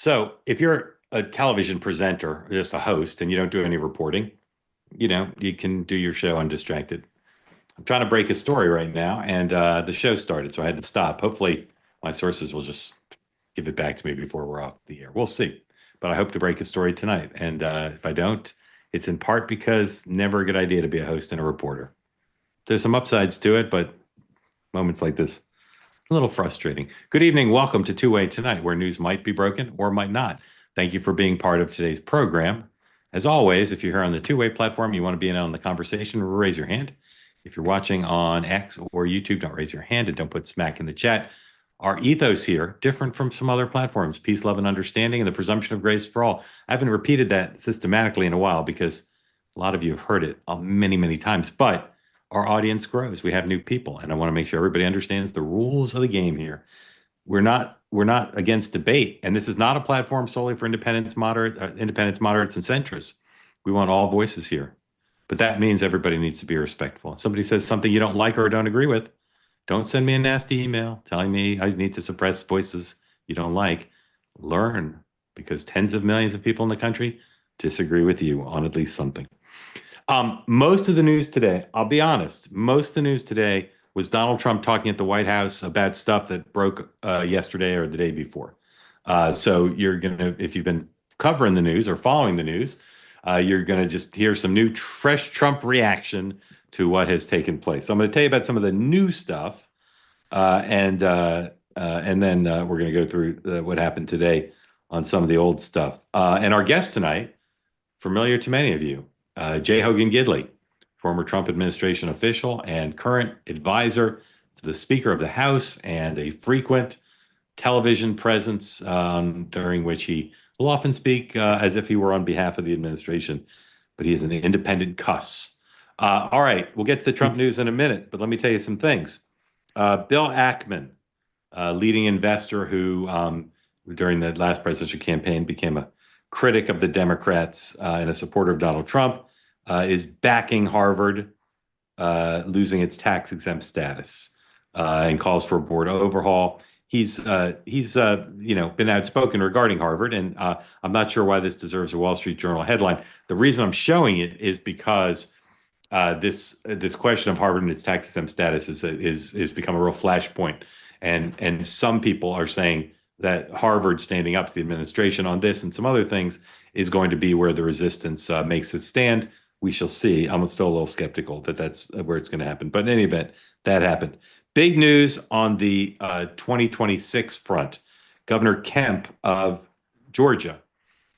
So if you're a television presenter or just a host and you don't do any reporting, you can do your show undistracted. I'm trying to break a story right now, and the show started, so I had to stop. Hopefully, my sources will just give it back to me before we're off the air. We'll see. But I hope to break a story tonight. And if I don't, it's in part because never a good idea to be a host and a reporter. There's some upsides to it, but moments like this, a little frustrating. Good evening. Welcome to Two Way Tonight, where news might be broken or might not. Thank you for being part of today's program. As always, if you're here on the Two Way platform, you want to be in on the conversation, raise your hand. If you're watching on X or YouTube, don't raise your hand and don't put smack in the chat. Our ethos here, different from some other platforms, peace, love, and understanding, and the presumption of grace for all. I haven't repeated that systematically in a while because a lot of you have heard it many, many times, but our audience grows. We have new people, and I want to make sure everybody understands the rules of the game here. We're not against debate, and this is not a platform solely for independents, moderates, and centrists. We want all voices here, but that means everybody needs to be respectful. If somebody says something you don't like or don't agree with, don't send me a nasty email telling me I need to suppress voices you don't like. Learn, because tens of millions of people in the country disagree with you on at least something. Most of the news today, I'll be honest, most of the news today was Donald Trump talking at the White House about stuff that broke yesterday or the day before. So if you've been covering the news or following the news, you're going to just hear some new fresh Trump reaction to what has taken place. So I'm going to tell you about some of the new stuff, and then we're going to go through what happened today on some of the old stuff. And our guest tonight, familiar to many of you, J. Hogan Gidley, former Trump administration official and current advisor to the Speaker of the House, and a frequent television presence during which he will often speak as if he were on behalf of the administration, but he is an independent cuss. All right, we'll get to the Trump news in a minute, but let me tell you some things. Bill Ackman, leading investor who, during the last presidential campaign, became a critic of the Democrats and a supporter of Donald Trump, is backing Harvard losing its tax-exempt status and calls for a board overhaul. He's been outspoken regarding Harvard, and I'm not sure why this deserves a Wall Street Journal headline. The reason I'm showing it is because this question of Harvard and its tax-exempt status is become a real flashpoint, and some people are saying that Harvard standing up to the administration on this and some other things is going to be where the resistance makes it stand. We shall see. I'm still a little skeptical that that's where it's going to happen. But in any event, that happened. Big news on the 2026 front. Governor Kemp of Georgia,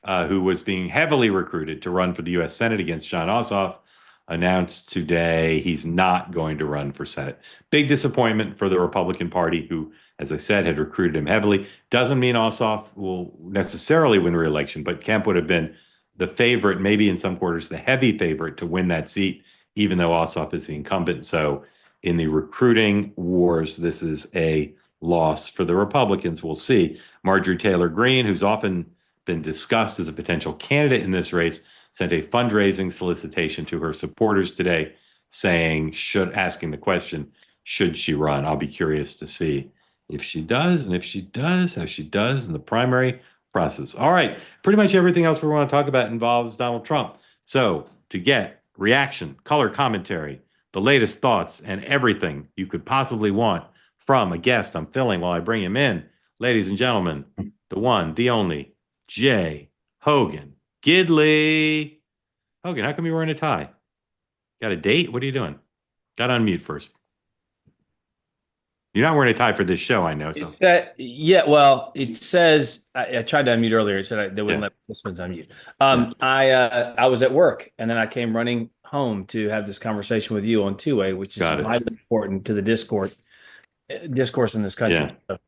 who was being heavily recruited to run for the U.S. Senate against Jon Ossoff, announced today he's not going to run for Senate. Big disappointment for the Republican Party, who, as I said, had recruited him heavily. Doesn't mean Ossoff will necessarily win re-election, but Kemp would have been the favorite, maybe in some quarters the heavy favorite to win that seat, even though Ossoff is the incumbent. So in the recruiting wars, this is a loss for the Republicans. We'll see. Marjorie Taylor Greene, who's often been discussed as a potential candidate in this race, sent a fundraising solicitation to her supporters today saying, asking the question, should she run? I'll be curious to see if she does, and if she does, how she does in the primary process. All right, pretty much everything else we want to talk about involves Donald Trump. So to get reaction, color commentary, the latest thoughts, and everything you could possibly want from a guest I'm filling while I bring him in, ladies and gentlemen, the one, the only, J. Hogan Gidley. Hogan, how come you're wearing a tie? Got a date? What are you doing? Got to unmute first. You're not wearing a tie for this show, I know. So yeah, well, it says I tried to unmute earlier. It said they wouldn't let participants unmute. I was at work, and then I came running home to have this conversation with you on two-way, which is vitally important to the discourse in this country. Yeah. So.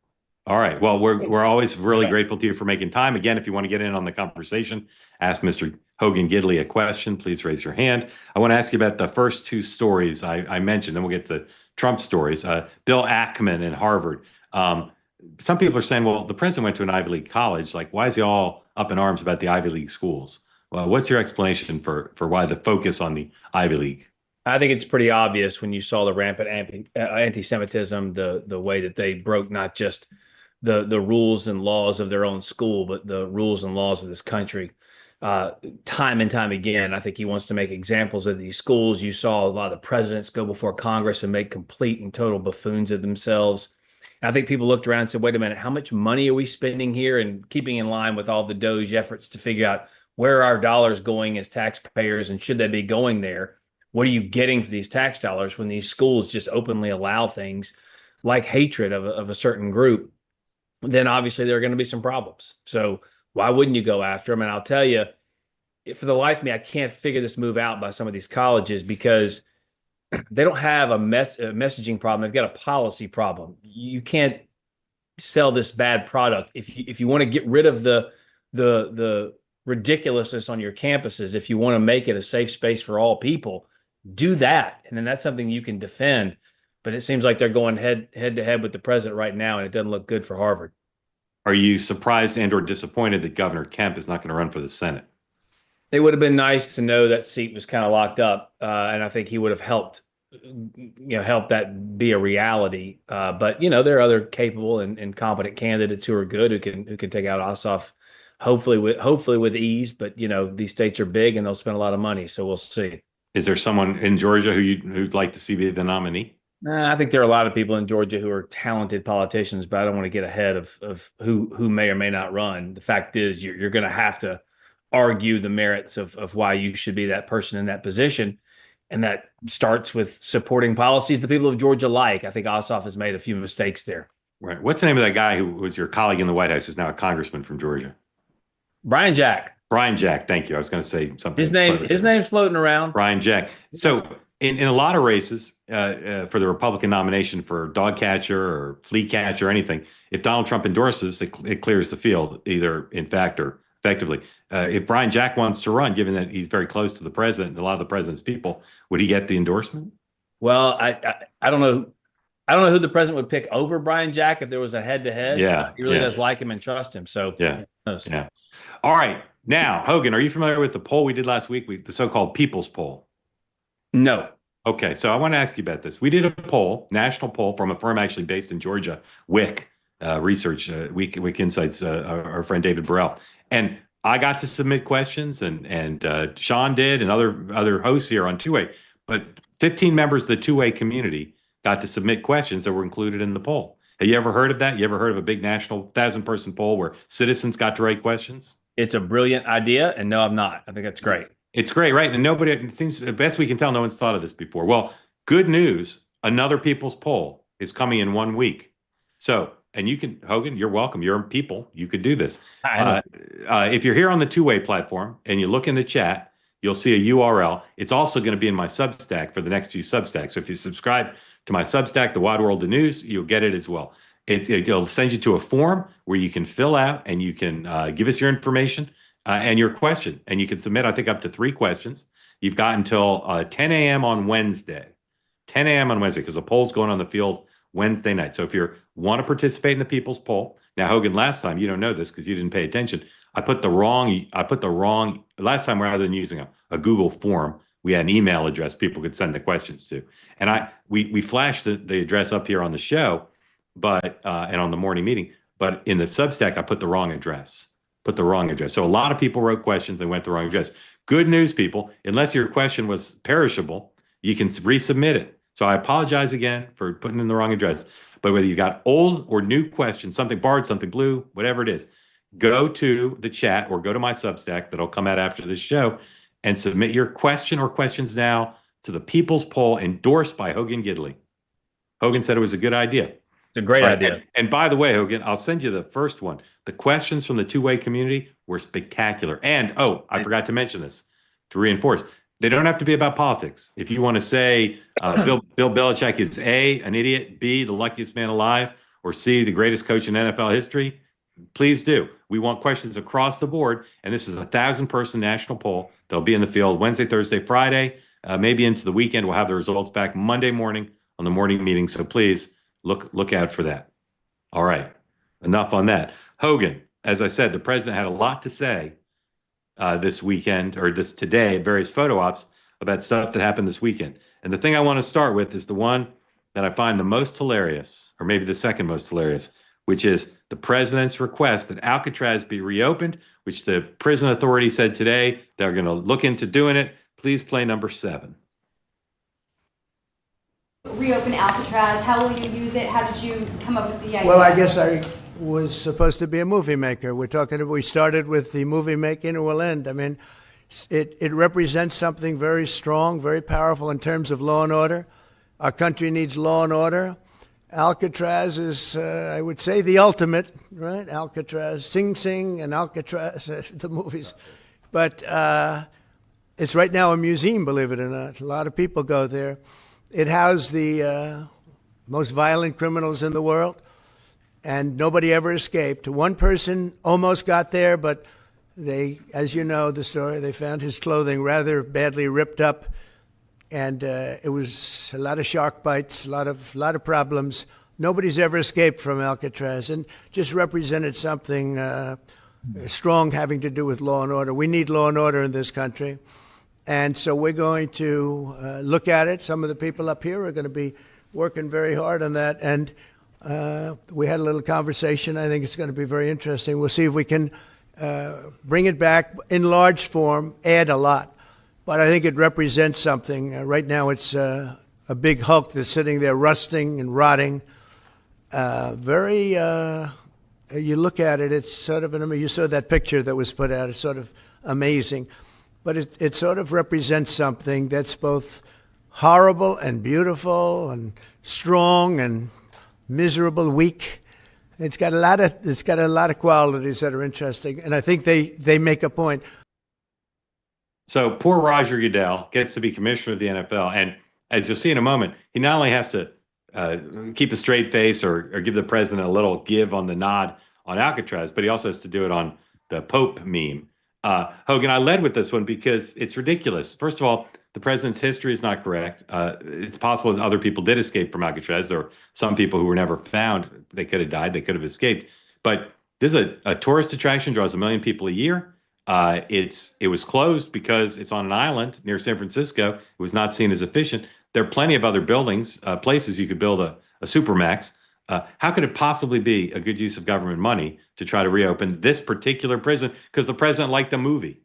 All right. Well, we're always really grateful to you for making time. Again, if you want to get in on the conversation, ask Mr. Hogan Gidley a question, please raise your hand. I want to ask you about the first two stories I mentioned, then we'll get to the Trump stories. Bill Ackman and Harvard. Some people are saying, well, the president went to an Ivy League college. Like, why is he all up in arms about the Ivy League schools? Well, what's your explanation for why the focus on the Ivy League? I think it's pretty obvious when you saw the rampant anti-Semitism, the way that they broke not just the rules and laws of their own school, but the rules and laws of this country. Time and time again, I think he wants to make examples of these schools. You saw a lot of the presidents go before Congress and make complete and total buffoons of themselves. And I think people looked around and said, wait a minute, how much money are we spending here? And keeping in line with all the Doge efforts to figure out where are our dollars going as taxpayers and should they be going there? What are you getting for these tax dollars when these schools just openly allow things like hatred of a certain group? Then obviously there are going to be some problems. So why wouldn't you go after them? And I'll tell you, for the life of me, I can't figure this move out by some of these colleges because they don't have a messaging problem. They've got a policy problem. You can't sell this bad product. If you want to get rid of the ridiculousness on your campuses, if you want to make it a safe space for all people, do that. And then that's something you can defend. But it seems like they're going head to head with the president right now, and it doesn't look good for Harvard. Are you surprised and or disappointed that Governor Kemp is not going to run for the Senate? It would have been nice to know that seat was kind of locked up, and I think he would have helped, help that be a reality. But there are other capable and competent candidates who are good who can take out Ossoff, hopefully with ease. But these states are big and they'll spend a lot of money, so we'll see. Is there someone in Georgia who'd like to see be the nominee? I think there are a lot of people in Georgia who are talented politicians, but I don't want to get ahead of who may or may not run. The fact is, you're going to have to argue the merits of why you should be that person in that position. And that starts with supporting policies the people of Georgia like. I think Ossoff has made a few mistakes there. Right. What's the name of that guy who was your colleague in the White House who's now a congressman from Georgia? Brian Jack. Brian Jack. Thank you. I was going to say something. His name's floating around. Brian Jack. So in a lot of races for the Republican nomination for dog catcher or flea catcher or anything, if Donald Trump endorses, it clears the field, either in fact or effectively. If Brian Jack wants to run, given that he's very close to the president and a lot of the president's people, would he get the endorsement? Well, I don't know. I don't know who the president would pick over Brian Jack if there was a head-to-head. Yeah, he really does like him and trust him. So yeah. All right. Now, Hogan, are you familiar with the poll we did last week, the so-called People's Poll? No. Okay, so I want to ask you about this. We did a poll, national poll from a firm actually based in Georgia, WIC Research, WIC Insights, our friend David Burrell. And I got to submit questions, and Sean did, and other hosts here on Two-Way. But 15 members of the Two-Way community got to submit questions that were included in the poll. Have you ever heard of that? You ever heard of a big national 1,000-person poll where citizens got to write questions? It's a brilliant idea, and no, I'm not. I think that's great. It's great, right? And nobody, it seems, the best we can tell, no one's thought of this before. Well, good news, another People's Poll is coming in 1 week. So, and you can, Hogan, you're welcome. You're people. You could do this. If you're here on the Two-Way platform and you look in the chat, you'll see a URL. It's also going to be in my Substack for the next few Substacks. So if you subscribe to my Substack, The Wide World of News, you'll get it as well. It'll send you to a form where you can fill out and you can give us your information and your question. And you can submit, I think, up to 3 questions. You've got until 10 a.m. on Wednesday. 10 a.m. on Wednesday, because the poll's going on the field Wednesday night. So if you want to participate in the People's Poll, now Hogan, last time, you don't know this because you didn't pay attention. I put the wrong, last time rather than using a Google form, we had an email address people could send the questions to. And we flashed the address up here on the show, but and on the morning meeting, but in the Substack, I put the wrong address. So a lot of people wrote questions and went the wrong address. Good news, people, unless your question was perishable, you can resubmit it. So I apologize again for putting in the wrong address. But whether you got old or new questions, something borrowed, something blue, whatever it is, go to the chat or go to my Substack that'll come out after this show and submit your question or questions now to the People's Poll endorsed by Hogan Gidley. Hogan said it was a good idea. It's a great idea. And by the way, Hogan, I'll send you the first one. The questions from the Two-Way community were spectacular. And, I forgot to mention this to reinforce. They don't have to be about politics. If you want to say Bill Belichick is A, an idiot, B, the luckiest man alive, or C, the greatest coach in NFL history, please do. We want questions across the board. And this is a 1,000-person national poll. They'll be in the field Wednesday, Thursday, Friday, maybe into the weekend. We'll have the results back Monday morning on the morning meeting. So please look out for that. All right. Enough on that. Hogan, as I said, the president had a lot to say this weekend or today at various photo ops about stuff that happened this weekend. And the thing I want to start with is the one that I find the most hilarious, or maybe the second most hilarious, which is the president's request that Alcatraz be reopened, which the prison authority said today they're going to look into doing it. Please play number 7. Reopen Alcatraz. How will you use it? How did you come up with the idea? Well, I guess I was supposed to be a movie maker. We started with the movie making and we'll end. I mean, it represents something very strong, very powerful in terms of law and order. Our country needs law and order. Alcatraz is, I would say, the ultimate, right? Alcatraz, Sing Sing and Alcatraz, the movies. But it's right now a museum, believe it or not. A lot of people go there. It housed the most violent criminals in the world, and nobody ever escaped. One person almost got there, but they, as you know the story, they found his clothing rather badly ripped up, and it was a lot of shark bites, a lot of problems. Nobody's ever escaped from Alcatraz, and just represented something strong having to do with law and order. We need law and order in this country. And so we're going to look at it. Some of the people up here are going to be working very hard on that. And we had a little conversation. I think it's going to be very interesting. We'll see if we can bring it back in large form, add a lot. But I think it represents something. Right now it's a big hulk that's sitting there rusting and rotting. You look at it, it's sort of, you saw that picture that was put out. It's sort of amazing. But it sort of represents something that's both horrible and beautiful and strong and miserable, weak. It's got a lot of qualities that are interesting, and I think they make a point. So poor Roger Goodell gets to be commissioner of the NFL, and as you'll see in a moment, he not only has to keep a straight face or give the president a little give on the nod on Alcatraz, but he also has to do it on the Pope meme. Hogan, I led with this one because it's ridiculous. First of all, the president's history is not correct. It's possible that other people did escape from Alcatraz. There are some people who were never found. They could have died. They could have escaped. But this is a tourist attraction, draws 1 million people a year. It was closed because it's on an island near San Francisco. It was not seen as efficient. There are plenty of other buildings, places you could build a supermax. How could it possibly be a good use of government money to try to reopen this particular prison? Because the president liked the movie.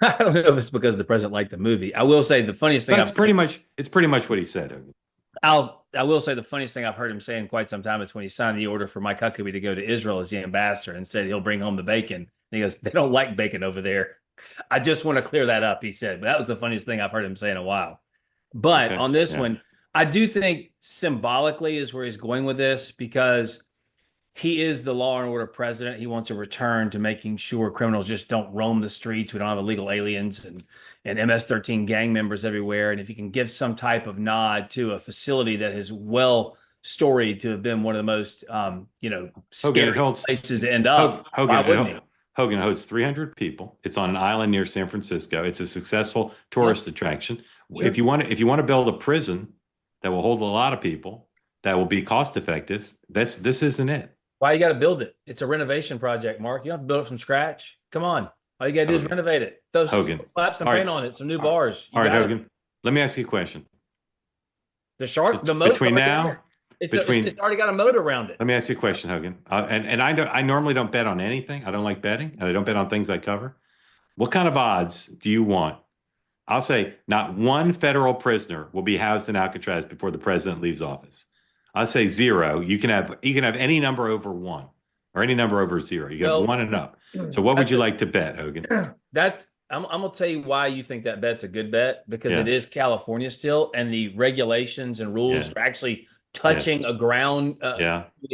I don't know if it's because the president liked the movie. I will say the funniest thing. It's pretty much what he said. I will say the funniest thing I've heard him say in quite some time is when he signed the order for Mike Huckabee to go to Israel as the ambassador and said he'll bring home the bacon. And he goes, "They don't like bacon over there." I just want to clear that up, he said. But that was the funniest thing I've heard him say in a while. But on this one, I do think symbolically is where he's going with this, because he is the law and order president. He wants a return to making sure criminals just don't roam the streets. We don't have illegal aliens and MS-13 gang members everywhere. And if you can give some type of nod to a facility that is well storied to have been one of the most, scary places to end up. Hogan hosts 300 people. It's on an island near San Francisco. It's a successful tourist attraction. Sure. If you want to build a prison that will hold a lot of people, that will be cost effective, this isn't it. Why you got to build it? It's a renovation project, Mark. You don't have to build it from scratch. Come on. All you got to do is renovate it. Slap some paint on it, some new bars. All right, Hogan. Let me ask you a question. The moat between now, it's already got a moat around it. Let me ask you a question, Hogan. And I normally don't bet on anything. I don't like betting, and I don't bet on things I cover. What kind of odds do you want? I'll say not one federal prisoner will be housed in Alcatraz before the president leaves office. I'll say 0. You can have any number over 1 or any number over 0. You got 1 and up. So what would you like to bet, Hogan? I'm going to tell you why you think that bet's a good bet, because it is California still, and the regulations and rules for actually touching a ground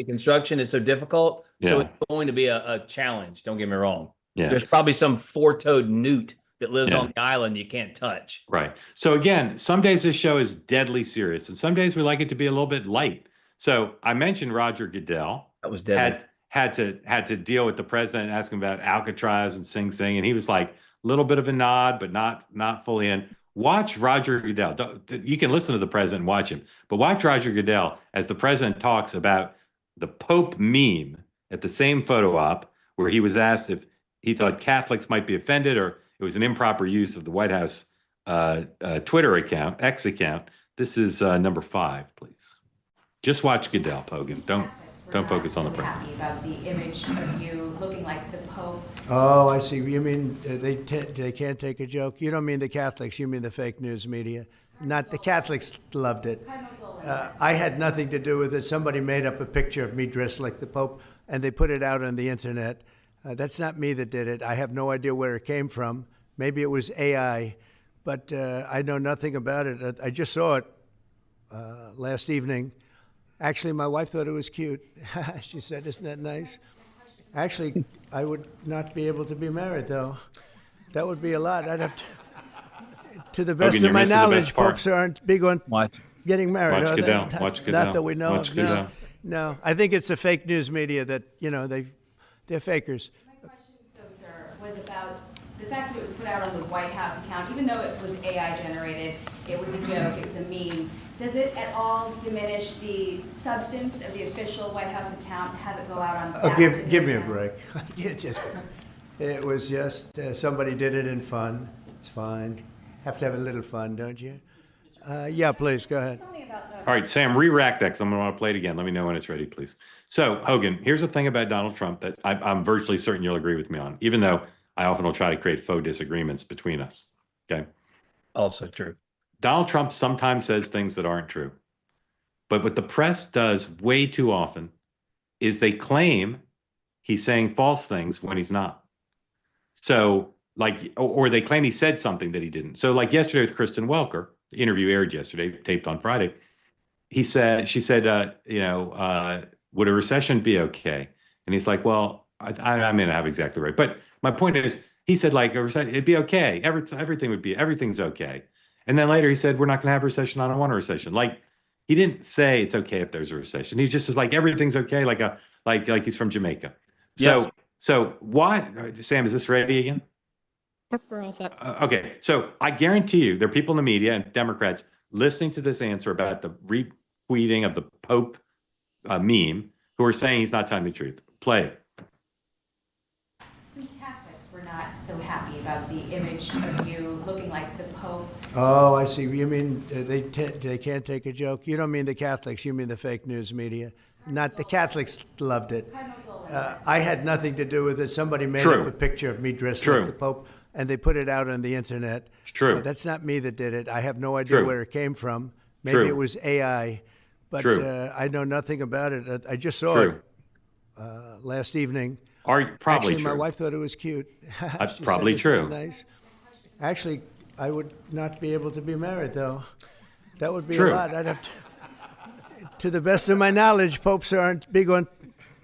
construction is so difficult. So it's going to be a challenge. Don't get me wrong. Yeah. There's probably some 4-toed newt that lives on the island you can't touch. Right. So again, some days this show is deadly serious, and some days we like it to be a little bit light. So I mentioned Roger Goodell. That was deadly. Had to deal with the president, ask him about Alcatraz and Sing Sing, and he was like a little bit of a nod, but not fully in. Watch Roger Goodell. You can listen to the president and watch him, but watch Roger Goodell as the president talks about the Pope meme at the same photo op where he was asked if he thought Catholics might be offended or it was an improper use of the White House Twitter account, X account. This is number 5, please. Just watch Goodell, Hogan. Don't. were Don't not focus on so the press. happy about the image of you looking like the Pope. Oh, I see. You mean they can't take a joke? You don't mean the Catholics. You mean the fake news media. Not the Catholics loved it. I had nothing to do with it. Somebody made up a picture of me dressed like the Pope, and they put it out on the internet. That's not me that did it. I have no idea where it came from. Maybe it was AI, but I know nothing about it. I just saw it last evening. Actually, my wife thought it was cute. She said, "Isn't that nice?" Actually, I would not be able to be married, though. That would be a lot. I'd have to the best Hogan, of my you're missing the knowledge, best part. popes aren't big on Watch. getting married. Watch Are they? Goodell. Not, Watch not Goodell. that we know Watch of. Goodell. No. I think it's the fake news media that, they're fakers. My question, though, sir, was about the fact that it was put out on the White House account, even though it was AI generated, it was a joke, it was a meme. Does it at all diminish the substance of the official White House account to have it go out on that? Give me a break. It was just somebody did it in fun. It's fine. Have to have a little fun, don't you? Yeah, please, go ahead. Tell me about the All right, Sam, re-rack that because I'm going to want to play it again. Let me know when it's ready, please. So, Hogan, here's the thing about Donald Trump that I'm virtually certain you'll agree with me on, even though I often will try to create faux disagreements between us. Okay. Also true. Donald Trump sometimes says things that aren't true. But what the press does way too often is they claim he's saying false things when he's not. So, or they claim he said something that he didn't. So, like yesterday with Kristen Welker, the interview aired yesterday, taped on Friday. She said, would a recession be okay? And he's like, well, I may not have exactly right. But my point is, he said, like, a recession, it'd be okay. Everything's okay. And then later he said, we're not going to have a recession. I don't want a recession. Like, he didn't say it's okay if there's a recession. He just was like, everything's okay. Like he's from Jamaica. Yes. So why, Sam, is this ready again? Yep, we're all set. Okay. So I guarantee you there are people in the media and Democrats listening to this answer about the retweeting of the Pope meme who are saying he's not telling the truth. Play. some Catholics were not so happy about the image of you looking like the Pope. Oh, I see. You mean they can't take a joke? You don't mean the Catholics. You mean the fake news media. Not the Catholics loved it. I had nothing to do with it. Somebody made True. up a picture of me dressed True. like the Pope, and they put it out on the internet. True. That's not me that did it. I have no idea True. where it came from. Maybe True. it was AI, but True. I know nothing about it. I just saw True. it last evening. Probably Actually, true. my wife thought it was cute. She probably said, "Isn't true. that nice?" Actually, I would not be able to be married, though. That would be True. a lot. I'd have to the best of my knowledge, popes aren't big on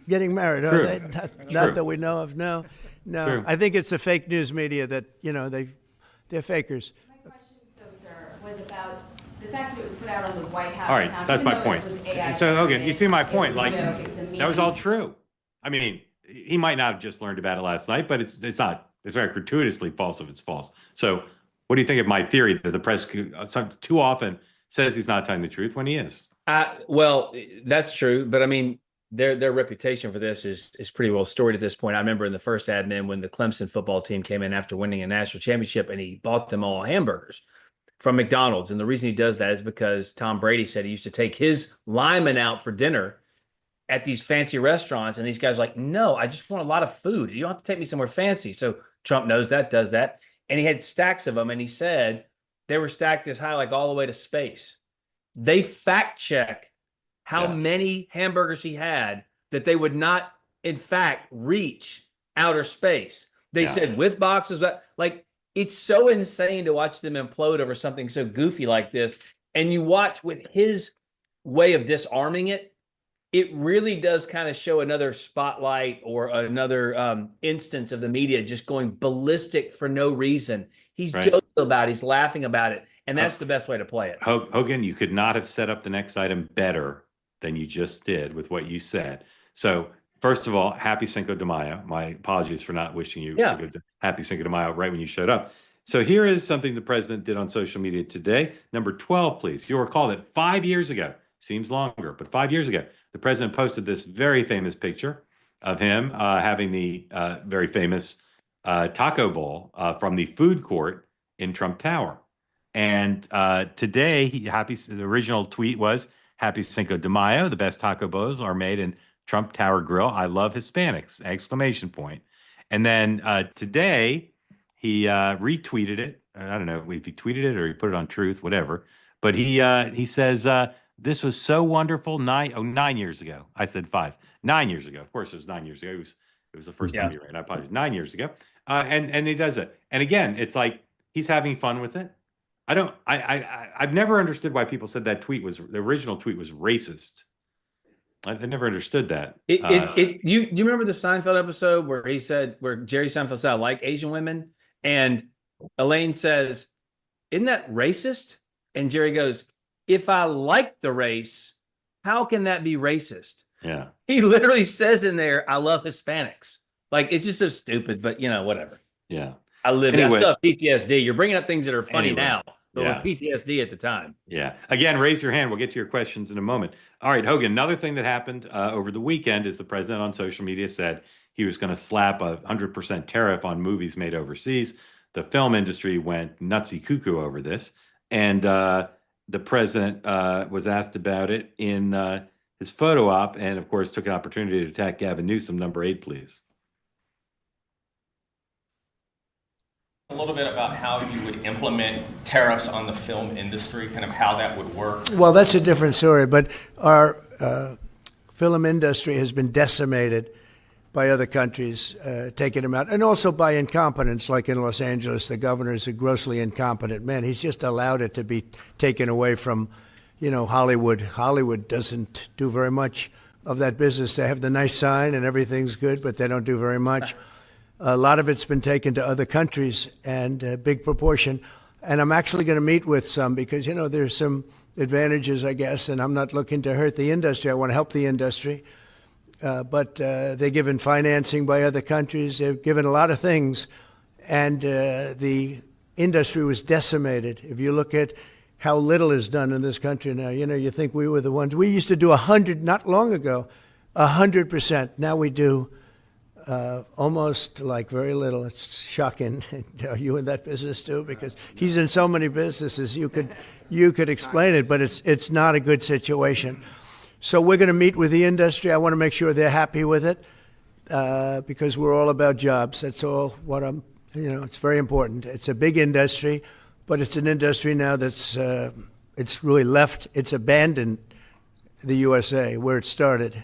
getting married, True. are they? Not True. that we know of. No. True. I think it's the fake news media that they're fakers. My question, though, sir, was about the fact that it was put out on the White House All right, account. that's even my though point. it was AI So, Hogan, you see my generated, point. it was Like, a joke, it was a that was meme. all true. I mean, he might not have just learned about it last night, but it's not. It's very gratuitously false if it's false. So, what do you think of my theory that the press too often says he's not telling the truth when he is? Well, that's true, but I mean, their reputation for this is pretty well storied at this point. I remember in the first admin when the Clemson football team came in after winning a national championship, and he bought them all hamburgers from McDonald's. And the reason he does that is because Tom Brady said he used to take his linemen out for dinner at these fancy restaurants, and these guys are like, no, I just want a lot of food. You don't have to take me somewhere fancy. So Trump knows that, does that, and he had stacks of them, and he said they were stacked this high, like all the way to space. They fact check how many hamburgers he had that they would not, in fact, reach outer space. They said with boxes, but like, it's so insane to watch them implode over something so goofy like this. And you watch with his way of disarming it, it really does kind of show another spotlight or another instance of the media just going ballistic for no reason. He's joking about it. He's laughing about it. And that's the best way to play it. Hogan, you could not have set up the next item better than you just did with what you said. So, first of all, happy Cinco de Mayo. My apologies for not wishing you happy Cinco de Mayo right when you showed up. So here is something the president did on social media today. Number 12, please. You'll recall that 5 years ago, seems longer, but 5 years ago, the president posted this very famous picture of him having the very famous taco bowl from the food court in Trump Tower. And today, the original tweet was, happy Cinco de Mayo. The best taco bowls are made in Trump Tower Grill. I love Hispanics! Exclamation point. And then today he retweeted it. I don't know if he tweeted it or he put it on Truth, whatever. But he says this was so wonderful. 9 years ago. I said 5. 9 years ago. Of course, it was 9 years ago. It was the first time you ran. I apologize. 9 years ago. And he does it. And again, it's like he's having fun with it. I've never understood why people said that the original tweet was racist. I never understood that. You remember the Seinfeld episode where Jerry Seinfeld said, "I like Asian women," and Elaine says, "Isn't that racist?" And Jerry goes, "If I like the race, how can that be racist?" Yeah. He literally says in there, "I love Hispanics." Like, it's just so stupid, but whatever. Yeah. I still have PTSD. You're bringing up things that are funny now, but with PTSD at the time. Yeah. Again, raise your hand. We'll get to your questions in a moment. All right, Hogan, another thing that happened over the weekend is the president on social media said he was going to slap a 100% tariff on movies made overseas. The film industry went nutsy cuckoo over this. And the president was asked about it in his photo op and, of course, took an opportunity to attack Gavin Newsom. Number 8, please. A little bit about how you would implement tariffs on the film industry, kind of how that would work. Well, that's a different story, but our film industry has been decimated by other countries taking them out, and also by incompetence, like in Los Angeles. The governor is a grossly incompetent man. He's just allowed it to be taken away from, Hollywood. Hollywood doesn't do very much of that business. They have the nice sign and everything's good, but they don't do very much. A lot of it's been taken to other countries, and a big proportion. And I'm actually going to meet with some because, there's some advantages, I guess, and I'm not looking to hurt the industry. I want to help the industry. But they're given financing by other countries. They're given a lot of things. And the industry was decimated. If you look at how little is done in this country now, you think we were the ones. We used to do 100, not long ago, 100%. Now we do almost like very little. It's shocking. Are you in that business too? Because he's in so many businesses. You could explain it, but it's not a good situation. So we're going to meet with the industry. I want to make sure they're happy with it because we're all about jobs. That's all what it's very important. It's a big industry, but it's an industry now that's it's really left. It's abandoned the USA where it started,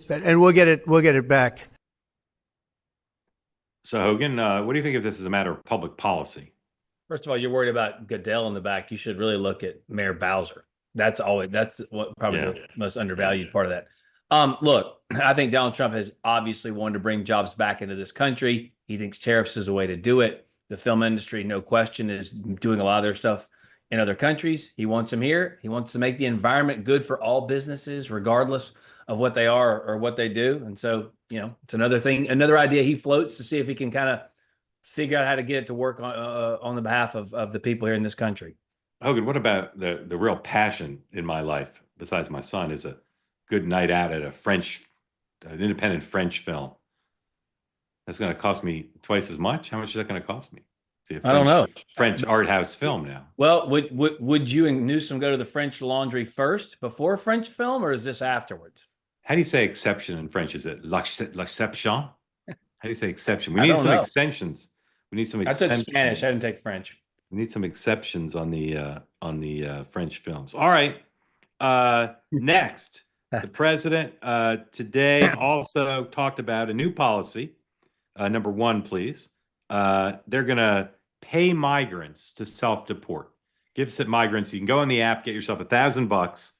and we'll get it back. So, Hogan, what do you think of this as a matter of public policy? First of all, you're worried about Goodell in the back. You should really look at Mayor Bowser. That's what probably the most undervalued part of that. Look, I think Donald Trump has obviously wanted to bring jobs back into this country. He thinks tariffs is a way to do it. The film industry, no question, is doing a lot of their stuff in other countries. He wants them here. He wants to make the environment good for all businesses, regardless of what they are or what they do. And so, it's another thing, another idea he floats to see if he can kind of figure out how to get it to work on the behalf of the people here in this country. Hogan, what about the real passion in my life, besides my son, is a good night out at an independent French film? That's going to cost me twice as much. How much is that going to cost me? I don't know. French art house film now. Well, would you and Newsom go to the French Laundry first before French film, or is this afterwards? How do you say exception in French? Is it l'exception? How do you say exception? We need some extensions. We need some exceptions. I took Spanish. I didn't take French. We need some exceptions on the French films. All right. Next, the president today also talked about a new policy. Number 1, please. They're going to pay migrants to self-deport. Gives it migrants. You can go on the app, get yourself $1,000,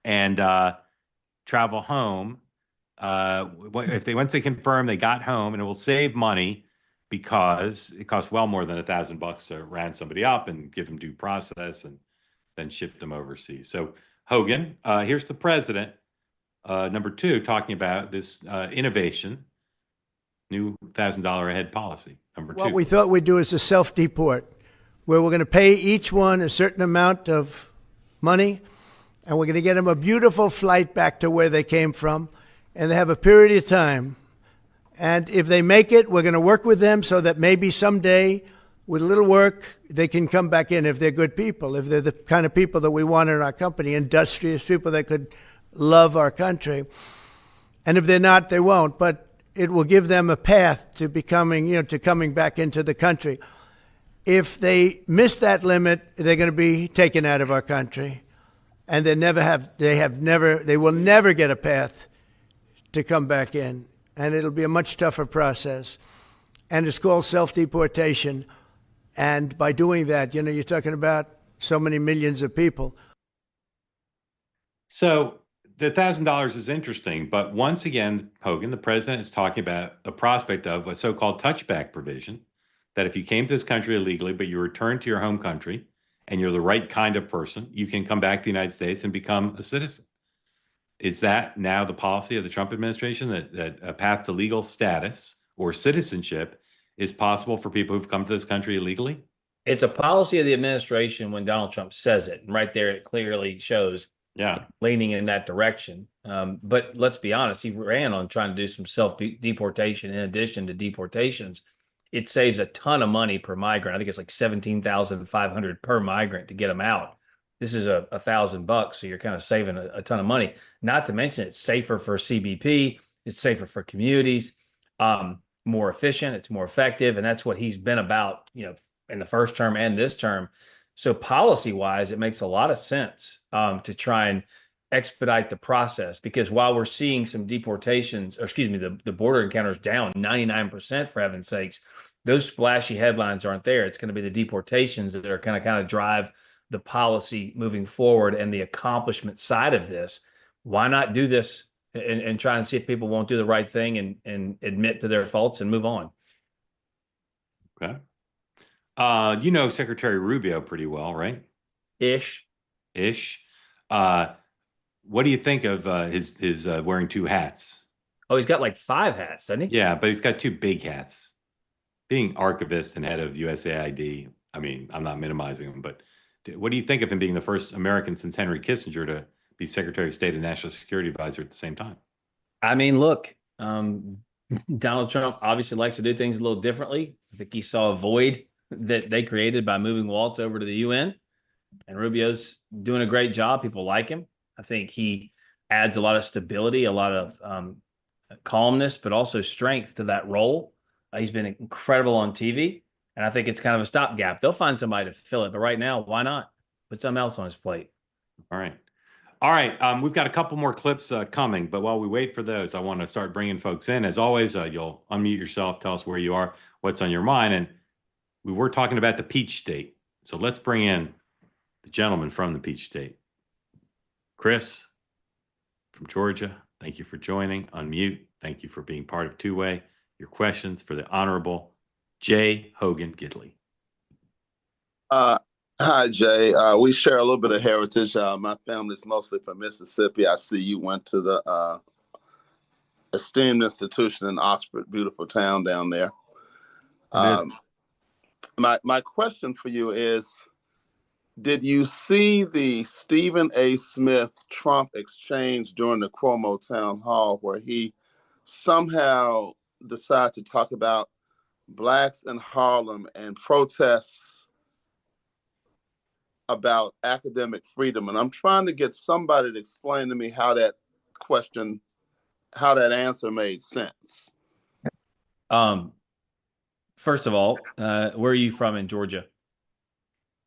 and travel home. Once they confirm they got home, and it will save money because it costs well more than $1,000 to round somebody up and give them due process and then ship them overseas. So, Hogan, here's the president, number 2, talking about this innovation, new $1,000 a head policy. Number 2. What we thought we'd do is a self-deport, where we're going to pay each one a certain amount of money, and we're going to get them a beautiful flight back to where they came from, and they have a period of time. And if they make it, we're going to work with them so that maybe someday, with a little work, they can come back in if they're good people, if they're the kind of people that we want in our company, industrious people that could love our country. And if they're not, they won't. But it will give them a path to becoming, to coming back into the country. If they miss that limit, they're going to be taken out of our country, and they will never get a path to come back in, and it'll be a much tougher process. And it's called self-deportation. And by doing that, you're talking about so many millions of people. So the $1,000 is interesting, but once again, Hogan, the president is talking about the prospect of a so-called touchback provision, that if you came to this country illegally, but you return to your home country and you're the right kind of person, you can come back to the United States and become a citizen. Is that now the policy of the Trump administration, that a path to legal status or citizenship is possible for people who've come to this country illegally? It's a policy of the administration when Donald Trump says it. And right there, it clearly shows leaning in that direction. But let's be honest, he ran on trying to do some self-deportation in addition to deportations. It saves a ton of money per migrant. I think it's like $17,500 per migrant to get them out. This is $1,000, so you're kind of saving a ton of money. Not to mention it's safer for CBP, it's safer for communities, more efficient, it's more effective, and that's what he's been about, in the first term and this term. So policy-wise, it makes a lot of sense to try and expedite the process, because while we're seeing some deportations, or excuse me, the border encounters down 99%, for heaven's sakes, those splashy headlines aren't there. It's going to be the deportations that are going to kind of drive the policy moving forward and the accomplishment side of this. Why not do this and try and see if people won't do the right thing and admit to their faults and move on? Okay. Secretary Rubio pretty well, right? Ish. What do you think of his wearing two hats? Oh, he's got like 5 hats, doesn't he? Yeah, but he's got 2 big hats. Being archivist and head of USAID, I mean, I'm not minimizing him, but what do you think of him being the first American since Henry Kissinger to be Secretary of State and National Security Advisor at the same time? I mean, look, Donald Trump obviously likes to do things a little differently. I think he saw a void that they created by moving Waltz over to the UN, and Rubio's doing a great job. People like him. I think he adds a lot of stability, a lot of calmness, but also strength to that role. He's been incredible on TV, and I think it's kind of a stopgap. They'll find somebody to fill it, but right now, why not put something else on his plate? All right. We've got a couple more clips coming, but while we wait for those, I want to start bringing folks in. As always, you'll unmute yourself, tell us where you are, what's on your mind, and we were talking about the Peach State. So let's bring in the gentleman from the Peach State. Chris from Georgia, thank you for joining. Unmute. Thank you for being part of Two-Way. Your questions for the Honorable J. Hogan Gidley. Hi, Jay. We share a little bit of heritage. My family's mostly from Mississippi. I see you went to the esteemed institution in Oxford, beautiful town down there. My question for you is, did you see the Stephen A. Smith-Trump exchange during the Cuomo town hall where he somehow decided to talk about Blacks in Harlem and protests about academic freedom? And I'm trying to get somebody to explain to me how that answer made sense. First of all, where are you from in Georgia?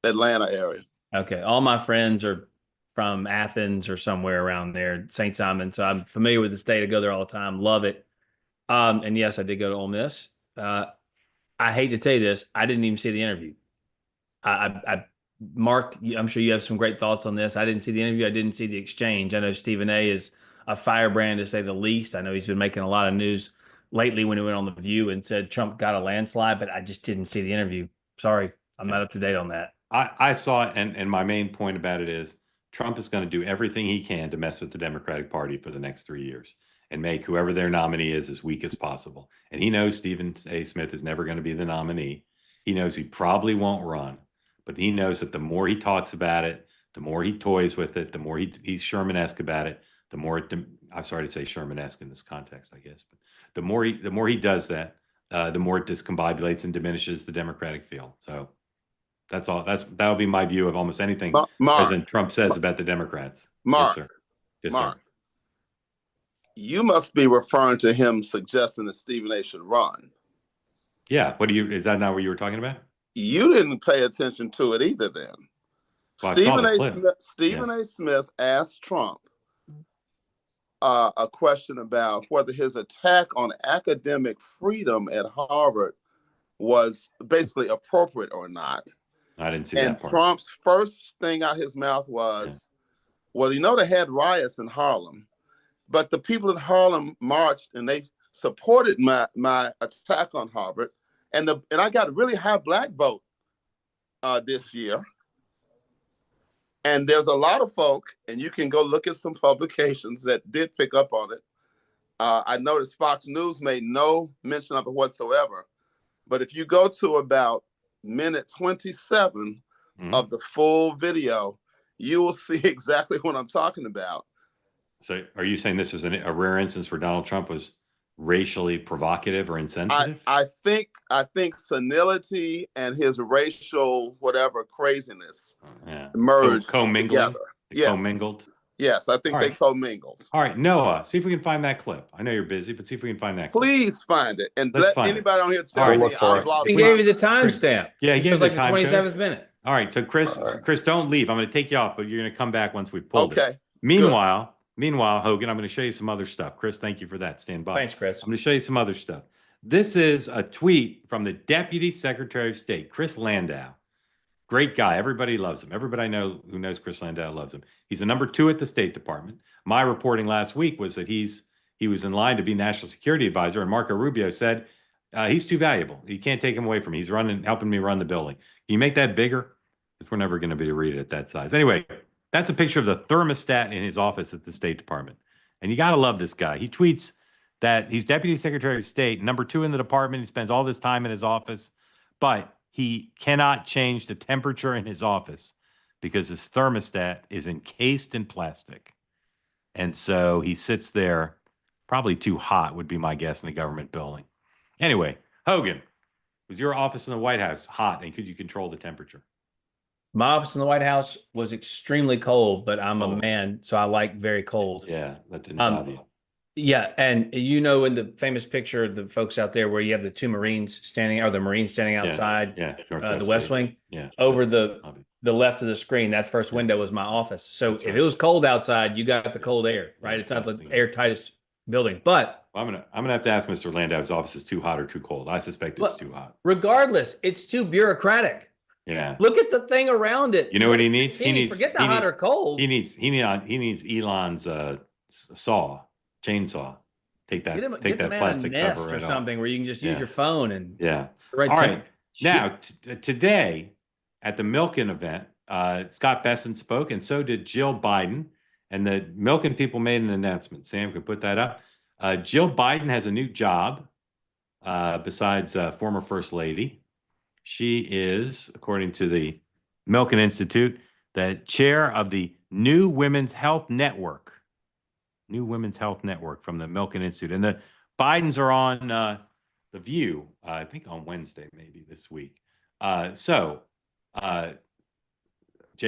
Atlanta area. Okay. All my friends are from Athens or somewhere around there, St. Simon. So I'm familiar with the state. I go there all the time. Love it. And yes, I did go to Ole Miss. I hate to tell you this. I didn't even see the interview. Mark, I'm sure you have some great thoughts on this. I didn't see the interview. I didn't see the exchange. I know Stephen A. is a firebrand, to say the least. I know he's been making a lot of news lately when he went on The View and said Trump got a landslide, but I just didn't see the interview. Sorry, I'm not up to date on that. I saw it, and my main point about it is Trump is going to do everything he can to mess with the Democratic Party for the next 3 years and make whoever their nominee is as weak as possible. And he knows Stephen A. Smith is never going to be the nominee. He knows he probably won't run, but he knows that the more he talks about it, the more he toys with it, the more he's Sherman-esque about it, the more I'm sorry to say Sherman-esque in this context, I guess, but the more he does that, the more it discombobulates and diminishes the Democratic field. So that's all. That'll be my view of almost anything President Trump says about the Democrats. Mark, yes, sir. Yes, Mark, sir. You must be referring to him suggesting that Stephen A. should run. Yeah. Is that not what you were talking about? You didn't pay attention to it either then. Well, I saw the clip. Stephen A. Smith asked Trump a question about whether his attack on academic freedom at Harvard was basically appropriate or not. I didn't see that part. And Trump's first thing out his mouth was, well, they had riots in Harlem, but the people in Harlem marched and they supported my attack on Harvard. And I got a really high black vote this year. And there's a lot of folk, and you can go look at some publications that did pick up on it. I noticed Fox News made no mention of it whatsoever. But if you go to about minute 27 of the full video, you will see exactly what I'm talking about. So are you saying this was a rare instance where Donald Trump was racially provocative or insensitive? I think senility and his racial whatever craziness merged together. Yes. Commingled. Yes, I think they commingled. All right, Noah, see if we can find that clip. I know you're busy, but see if we can find that clip. Please find it and let anybody on here tell me. He gave you the timestamp. Yeah, he was like the 27th minute. All right, so Chris, don't leave. I'm going to take you off, but you're going to come back once we've pulled it. Okay. Meanwhile, Hogan, I'm going to show you some other stuff. Chris, thank you for that. Stand by. Thanks, Chris. I'm going to show you some other stuff. This is a tweet from the Deputy Secretary of State, Chris Landau. Great guy. Everybody loves him. Everybody I know who knows Chris Landau loves him. He's a number 2 at the State Department. My reporting last week was that he was in line to be National Security Advisor, and Marco Rubio said he's too valuable. You can't take him away from me. He's helping me run the building. Can you make that bigger? Because we're never going to be able to read it at that size. Anyway, that's a picture of the thermostat in his office at the State Department. And you got to love this guy. He tweets that he's Deputy Secretary of State, number 2 in the department. He spends all this time in his office, but he cannot change the temperature in his office because his thermostat is encased in plastic. And so he sits there, probably too hot would be my guess, in the government building. Anyway, Hogan, was your office in the White House hot, and could you control the temperature? My office in the White House was extremely cold, but I'm a man, so I like very cold. Yeah, that didn't bother you. Yeah, and in the famous picture, the folks out there where you have the 2 Marines standing, or the Marines standing outside the West Wing, over the left of the screen, that first window was my office. So if it was cold outside, you got the cold air, right? It's not the airtightest building, but I'm gonna have to ask Mr. Landau if his office is too hot or too cold. I suspect it's too hot. Regardless, it's too bureaucratic. Yeah. Look at the thing around it. You know what he needs? Forget the hot or cold. He needs Elon's chainsaw. Take that plastic cover or something where you can just use your phone and All right. Now today at the Milken event, Scott Bessent spoke, and so did Jill Biden. And the Milken people made an announcement. Sam could put that up. Jill Biden has a new job besides former First Lady. She is, according to the Milken Institute, the chair of the New Women's Health Network. New Women's Health Network from the Milken Institute. And the Bidens are on The View, I think on Wednesday, maybe this week. J.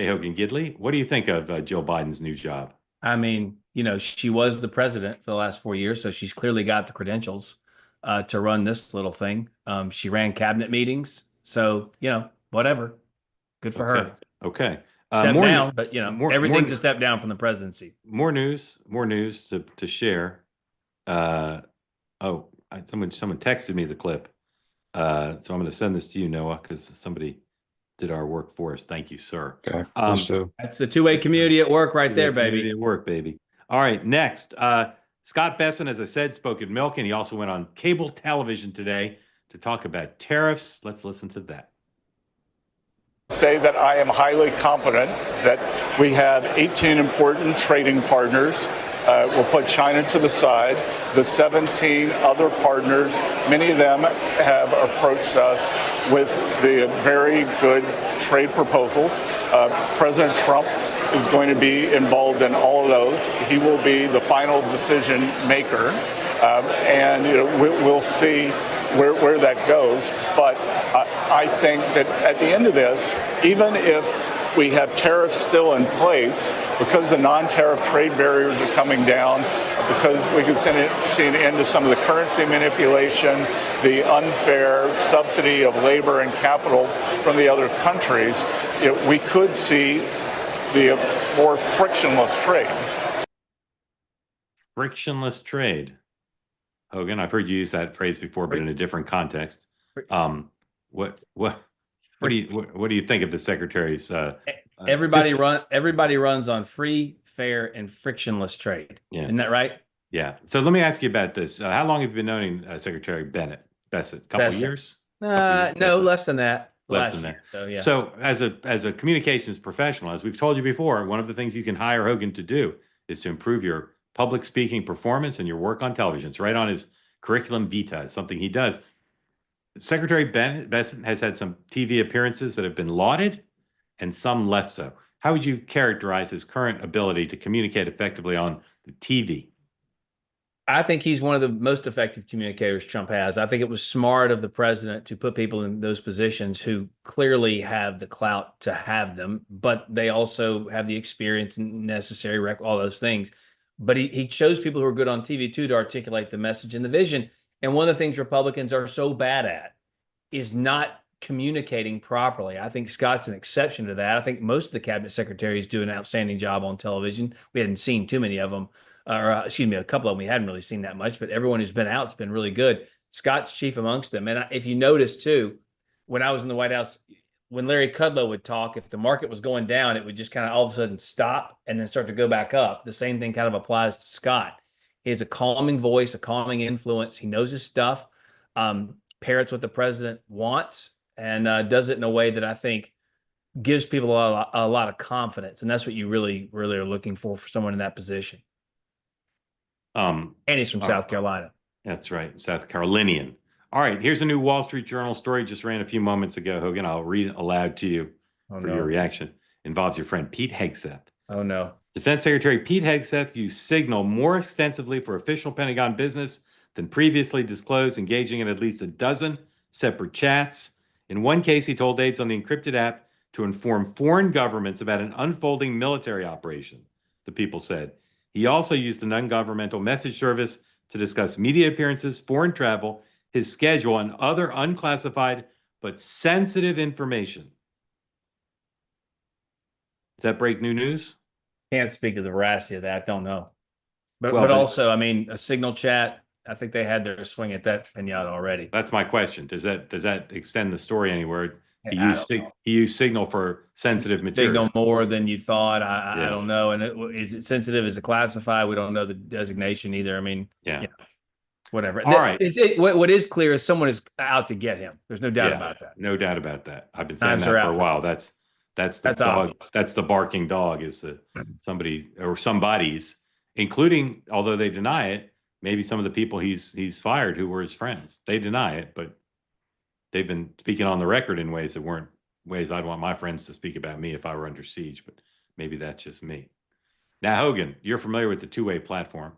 Hogan Gidley, what do you think of Jill Biden's new job? I mean, she was the president for the last 4 years, so she's clearly got the credentials to run this little thing. She ran cabinet meetings. So, whatever. Good for her. Okay. Step down, but everything's a step down from the presidency. More news to share. Someone texted me the clip. So I'm going to send this to you, Noah, because somebody did our work for us. Thank you, sir. Okay. That's the two-way community at work right there, baby. Community at work, baby. All right, next. Scott Bessent, as I said, spoke at Milken. He also went on cable television today to talk about tariffs. Let's listen to that. Say that I am highly confident that we have 18 important trading partners. We'll put China to the side. The 17 other partners, many of them have approached us with the very good trade proposals. President Trump is going to be involved in all of those. He will be the final decision maker. And we'll see where that goes. But I think that at the end of this, even if we have tariffs still in place because the non-tariff trade barriers are coming down, because we could see an end to some of the currency manipulation, the unfair subsidy of labor and capital from the other countries, we could see the more frictionless trade. Frictionless trade. Hogan, I've heard you use that phrase before, but in a different context. What do you think of the secretary's? Everybody runs on free, fair, and frictionless trade. Yeah. Isn't that right? Yeah. So let me ask you about this. How long have you been knowing Secretary Bessent? Couple years? No, less than that. Less than that. So, yeah. So as a communications professional, as we've told you before, one of the things you can hire Hogan to do is to improve your public speaking performance and your work on television. It's right on his curriculum vitae. It's something he does. Secretary Bessent has had some TV appearances that have been lauded and some less so. How would you characterize his current ability to communicate effectively on the TV? I think he's one of the most effective communicators Trump has. I think it was smart of the president to put people in those positions who clearly have the clout to have them, but they also have the experience and necessary, all those things. But he chose people who are good on TV too to articulate the message and the vision. And one of the things Republicans are so bad at is not communicating properly. I think Scott's an exception to that. I think most of the cabinet secretaries do an outstanding job on television. We hadn't seen too many of them, or excuse me, a couple of them we hadn't really seen that much, but everyone who's been out has been really good. Scott's chief amongst them. And if you notice too, when I was in the White House, when Larry Kudlow would talk, if the market was going down, it would just kind of all of a sudden stop and then start to go back up. The same thing kind of applies to Scott. He has a calming voice, a calming influence. He knows his stuff, parrots what the president wants, and does it in a way that I think gives people a lot of confidence. And that's what you really, really are looking for someone in that position. And he's from South Carolina. That's right, South Carolinian. All right, here's a new Wall Street Journal story just ran a few moments ago, Hogan. I'll read aloud to you for your reaction. Involves your friend Pete Hegseth. Oh, no. Defense Secretary Pete Hegseth used Signal more extensively for official Pentagon business than previously disclosed, engaging in at least a dozen separate chats. In one case, he told aides on the encrypted app to inform foreign governments about an unfolding military operation, the People said. He also used the non-governmental message service to discuss media appearances, foreign travel, his schedule, and other unclassified but sensitive information. Does that break new news? Can't speak to the veracity of that. Don't know. But also, I mean, a Signal chat, I think they had their swing at that pinata already. That's my question. Does that extend the story anywhere? He used Signal for sensitive material. Signal more than you thought. I don't know. And is it sensitive? Is it classified? We don't know the designation either. I mean, whatever. All right. What is clear is someone is out to get him. There's no doubt about that. No doubt about that. I've been saying that for a while. That's the dog. Obvious. That's the barking dog. Is that somebody or somebody's, including, although they deny it, maybe some of the people he's fired who were his friends. They deny it, but they've been speaking on the record in ways that weren't ways I'd want my friends to speak about me if I were under siege, but maybe that's just me. Now, Hogan, you're familiar with the two-way platform.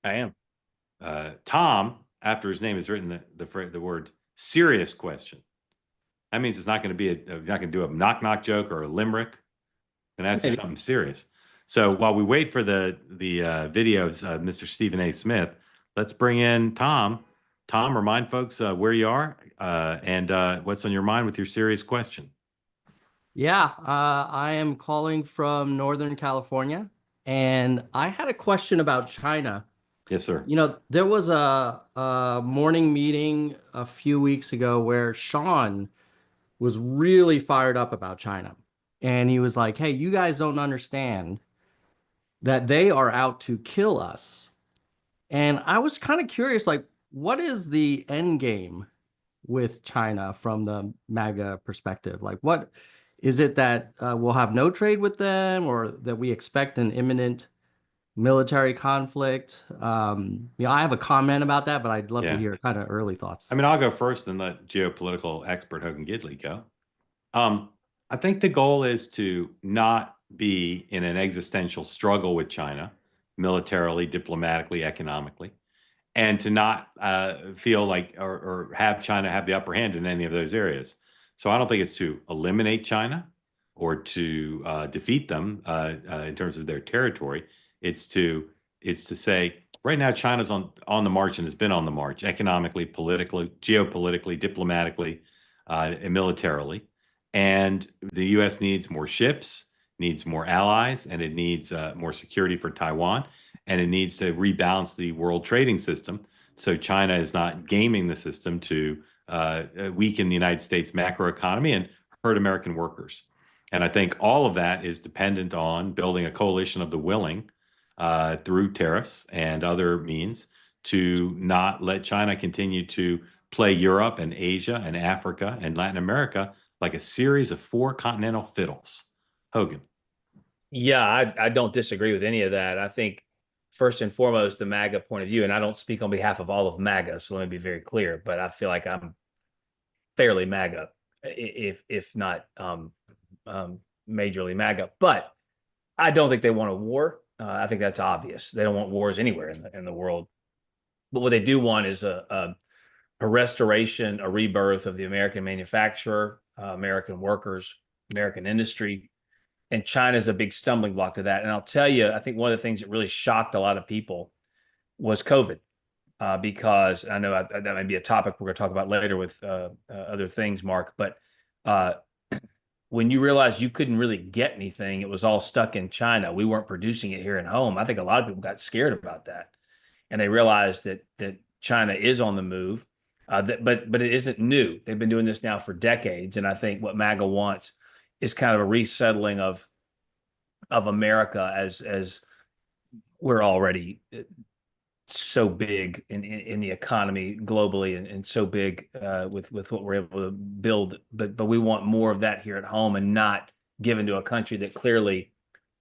I am. Tom, after his name is written the word serious question. That means it's not going to be not going to do a knock-knock joke or a limerick. And ask you something serious. So while we wait for the videos, Mr. Stephen A. Smith, let's bring in Tom. Tom, remind folks where you are and what's on your mind with your serious question. Yeah, I am calling from Northern California, and I had a question about China. Yes, sir. You know, there was a morning meeting a few weeks ago where Sean was really fired up about China. And he was like, hey, you guys don't understand that they are out to kill us. And I was kind of curious, like, what is the end game with China from the MAGA perspective? Like, what is it that we'll have no trade with them, or that we expect an imminent military conflict? I have a comment about that, but I'd love to hear kind of early thoughts. I mean, I'll go first and let geopolitical expert Hogan Gidley go. I think the goal is to not be in an existential struggle with China, militarily, diplomatically, economically, and to not feel like or have China have the upper hand in any of those areas. So I don't think it's to eliminate China or to defeat them in terms of their territory. It's to say right now China's on the march and has been on the march economically, politically, geopolitically, diplomatically, and militarily. And the U.S. needs more ships, needs more allies, and it needs more security for Taiwan. And it needs to rebalance the world trading system so China is not gaming the system to weaken the United States macroeconomy and hurt American workers. And I think all of that is dependent on building a coalition of the willing through tariffs and other means to not let China continue to play Europe and Asia and Africa and Latin America like a series of 4 continental fiddles. Hogan. Yeah, I don't disagree with any of that. I think first and foremost, the MAGA point of view, and I don't speak on behalf of all of MAGA, so let me be very clear, but I feel like I'm fairly MAGA, if not majorly MAGA. But I don't think they want a war. I think that's obvious. They don't want wars anywhere in the world. But what they do want is a restoration, a rebirth of the American manufacturer, American workers, American industry. And China is a big stumbling block to that. And I'll tell you, I think one of the things that really shocked a lot of people was COVID, because I know that may be a topic we're going to talk about later with other things, Mark. But when you realize you couldn't really get anything, it was all stuck in China. We weren't producing it here at home. I think a lot of people got scared about that. And they realized that China is on the move, but it isn't new. They've been doing this now for decades. And I think what MAGA wants is kind of a resettling of America as we're already so big in the economy globally and so big with what we're able to build. But we want more of that here at home and not given to a country that clearly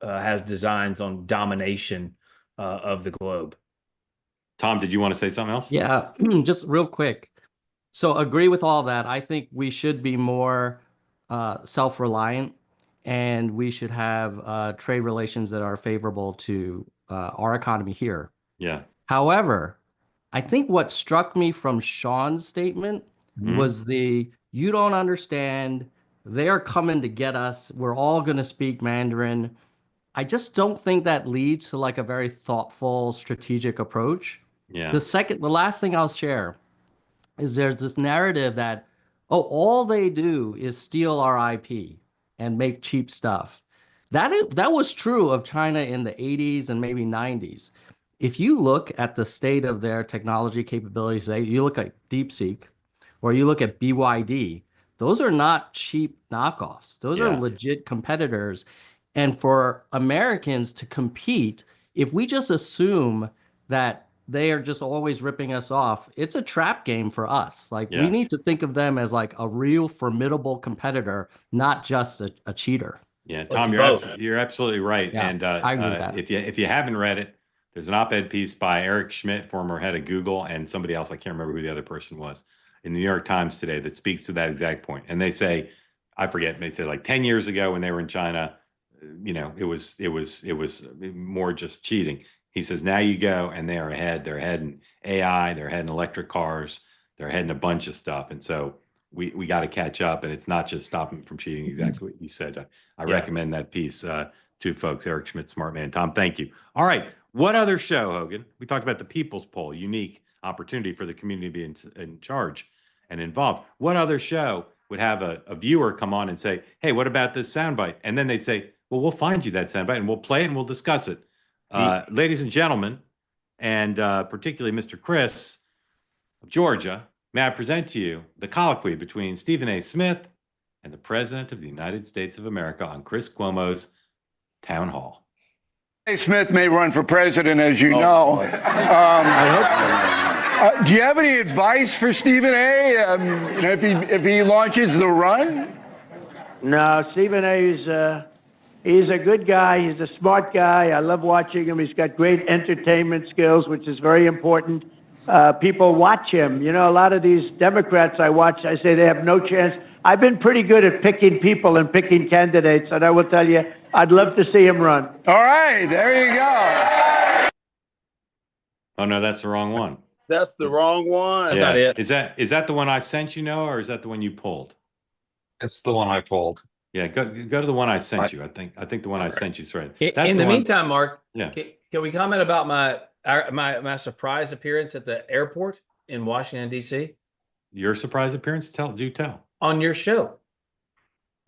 has designs on domination of the globe. Tom, did you want to say something else? Yeah, just real quick. So agree with all that. I think we should be more self-reliant, and we should have trade relations that are favorable to our economy here. Yeah. However, I think what struck me from Sean's statement was you don't understand, they are coming to get us. We're all going to speak Mandarin. I just don't think that leads to like a very thoughtful, strategic approach. Yeah. The last thing I'll share is there's this narrative that, oh, all they do is steal our IP and make cheap stuff. That was true of China in the 80s and maybe 90s. If you look at the state of their technology capabilities today, you look at DeepSeek or you look at BYD, those are not cheap knockoffs. Those are legit competitors. And for Americans to compete, if we just assume that they are just always ripping us off, it's a trap game for us. Like we need to think of them as like a real formidable competitor, not just a cheater. Yeah, Tom, you're absolutely right. Yeah, and I agree with that. If you haven't read it, there's an op-ed piece by Eric Schmidt, former head of Google, and somebody else, I can't remember who the other person was, in the New York Times today that speaks to that exact point. And they say, I forget, they say like 10 years ago when they were in China, it was more just cheating. He says, now you go and they are ahead. They're ahead in AI, they're ahead in electric cars, they're ahead in a bunch of stuff. And so we got to catch up, and it's not just stopping from cheating. Exactly what you said. I recommend that piece to folks. Eric Schmidt, smart man. Tom, thank you. All right. What other show, Hogan? We talked about the People's Poll, unique opportunity for the community to be in charge and involved. What other show would have a viewer come on and say, hey, what about this soundbite? And then they'd say, well, we'll find you that soundbite and we'll play it and we'll discuss it. Ladies and gentlemen, and particularly Mr. Chris of Georgia, may I present to you the colloquy between Stephen A. Smith and the President of the United States of America on Chris Cuomo's town hall. Smith may run for president, as you know. Do you have any advice for Stephen A? If he launches the run? No, Stephen A. He's a good guy. He's a smart guy. I love watching him. He's got great entertainment skills, which is very important. People watch him. A lot of these Democrats I watch, I say they have no chance. I've been pretty good at picking people and picking candidates, and I will tell you, I'd love to see him run. All right, there you go. Oh, no, that's the wrong one. That's the wrong one. Yeah. Is that the one I sent you, Noah, or is that the one you pulled? It's the one I pulled. Yeah, go to the one I sent you. I think the one I sent you is right. In the meantime, Mark, yeah. Can we comment about my surprise appearance at the airport in Washington, D.C.? Your surprise appearance? Tell. On your show.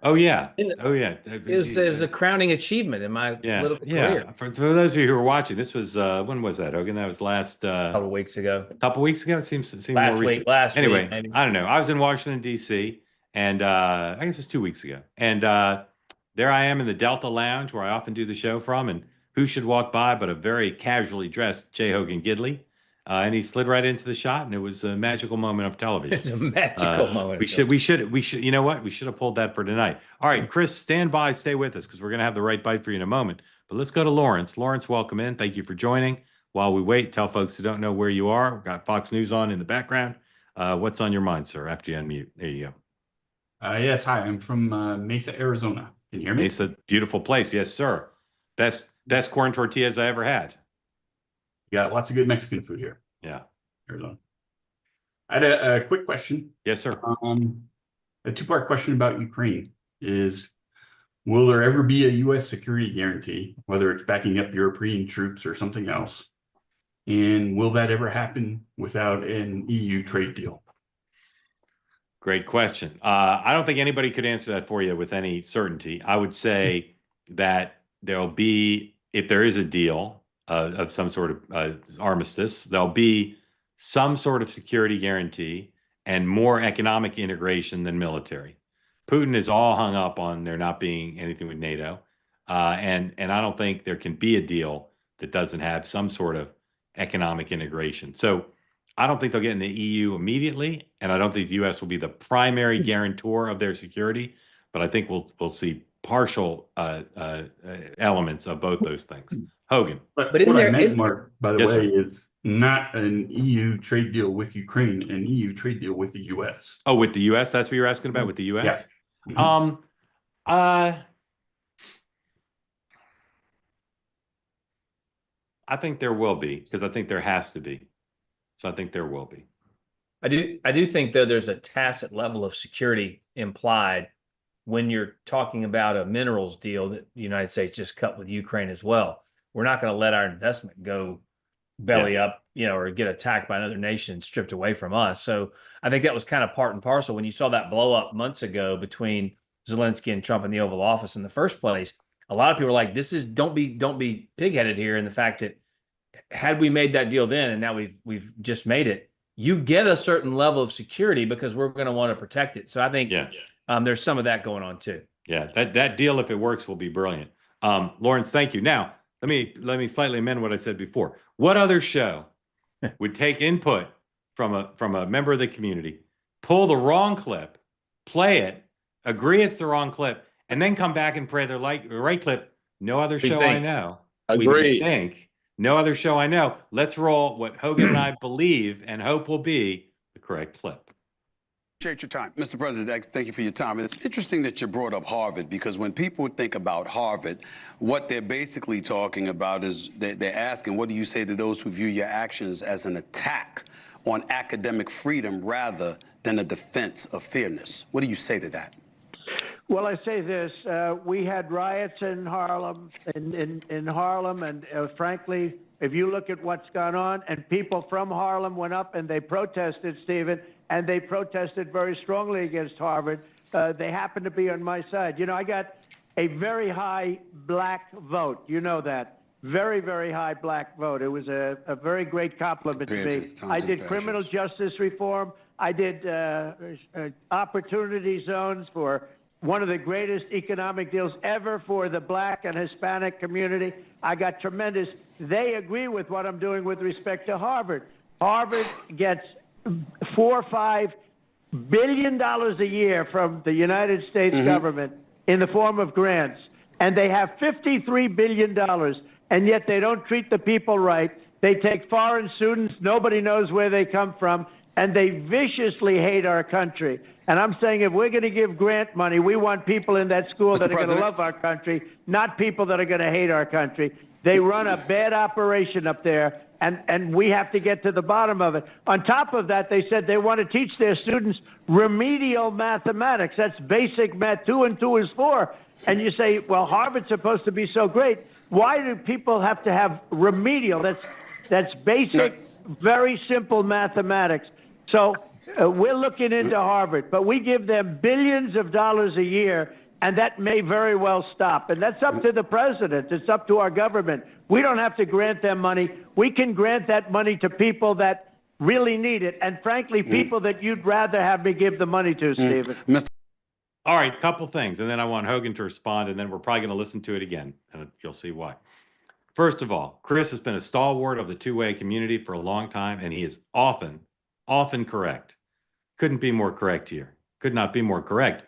Oh yeah. It was a crowning achievement in my political career. For those of you who are watching, this was when was that, Hogan? That was last couple of weeks ago. It seems more recent. Anyway, maybe. I don't know. I was in Washington D.C. and I guess it was 2 weeks ago, and there I am in the Delta Lounge where I often do the show from, and who should walk by but a very casually dressed J. Hogan Gidley. And he slid right into the shot, and it was a magical moment of television. It's a magical moment. We should. You know what? We should have pulled that for tonight. All right, Chris, stand by, stay with us, because we're going to have the right bite for you in a moment. But let's go to Lawrence. Lawrence, welcome in. Thank you for joining. While we wait, tell folks who don't know where you are. We've got Fox News on in the background. What's on your mind, sir? After you unmute, there you go. Yes, hi. I'm from Mesa, Arizona. Can you hear me? Mesa, beautiful place. Yes, sir. Best corn tortillas I ever had. You got lots of good Mexican food here. Yeah. Arizona. I had a quick question. Yes, sir. A two-part question about Ukraine is, will there ever be a U.S. security guarantee, whether it's backing up European troops or something else? And will that ever happen without an EU trade deal? Great question. I don't think anybody could answer that for you with any certainty. I would say that there'll be, if there is a deal of some sort of armistice, there'll be some sort of security guarantee and more economic integration than military. Putin is all hung up on there not being anything with NATO. And I don't think there can be a deal that doesn't have some sort of economic integration. So I don't think they'll get in the EU immediately, and I don't think the U.S. will be the primary guarantor of their security, but I think we'll see partial elements of both those things. Hogan. But what I meant, Mark, by the way, is not an EU trade deal with Ukraine, an EU trade deal with the U.S. Oh, with the U.S.? That's what you're asking about, with the U.S.? Yeah. Mm-hmm. I think there will be, because I think there has to be. So I think there will be. I do think, though, there's a tacit level of security implied when you're talking about a minerals deal that the United States just cut with Ukraine as well. We're not going to let our investment go belly up, or get attacked by another nation and stripped away from us. So I think that was kind of part and parcel when you saw that blow up months ago between Zelensky and Trump in the Oval Office in the first place. A lot of people are like, don't be pig-headed here in the fact that had we made that deal then and now we've just made it, you get a certain level of security because we're going to want to protect it. So I think there's some of that going on too. Yeah, that deal, if it works, will be brilliant. Lawrence, thank you. Now, let me slightly amend what I said before. What other show would take input from a member of the community, pull the wrong clip, play it, agree it's the wrong clip, and then come back and play the right clip? No other show I know. Agreed. No other show I know. Let's roll what Hogan and I believe and hope will be the correct clip. Appreciate your time. Mr. President, thank you for your time. It's interesting that you brought up Harvard, because when people think about Harvard, what they're basically talking about is they're asking, what do you say to those who view your actions as an attack on academic freedom rather than a defense of fairness? What do you say to that? Well, I say this: we had riots in Harlem, in Harlem, and frankly, if you look at what's gone on, and people from Harlem went up and they protested, Stephen, and they protested very strongly against Harvard. They happened to be on my side. I got a very high black vote. You know that. Very, very high black vote. It was a very great compliment to me. I did criminal justice reform. I did opportunity zones for one of the greatest economic deals ever for the black and Hispanic community. I got tremendous. They agree with what I'm doing with respect to Harvard. Harvard gets $4 or $5 billion a year from the United States government in the form of grants, and they have $53 billion, and yet they don't treat the people right. They take foreign students, nobody knows where they come from, and they viciously hate our country. And I'm saying, if we're going to give grant money, we want people in that school that are going to love our country, not people that are going to hate our country. They run a bad operation up there. And we have to get to the bottom of it. On top of that, they said they want to teach their students remedial mathematics. That's basic math. 2 and 2 is 4. And you say, well, Harvard's supposed to be so great. Why do people have to have remedial? That's basic, very simple mathematics. So we're looking into Harvard, but we give them billions of dollars a year, and that may very well stop. And that's up to the president. It's up to our government. We don't have to grant them money. We can grant that money to people that really need it, and frankly, people that you'd rather have me give the money to, Stephen. All right, couple things, and then I want Hogan to respond, and then we're probably going to listen to it again, and you'll see why. First of all, Chris has been a stalwart of the two-way community for a long time, and he is often correct. Couldn't be more correct here. Could not be more correct.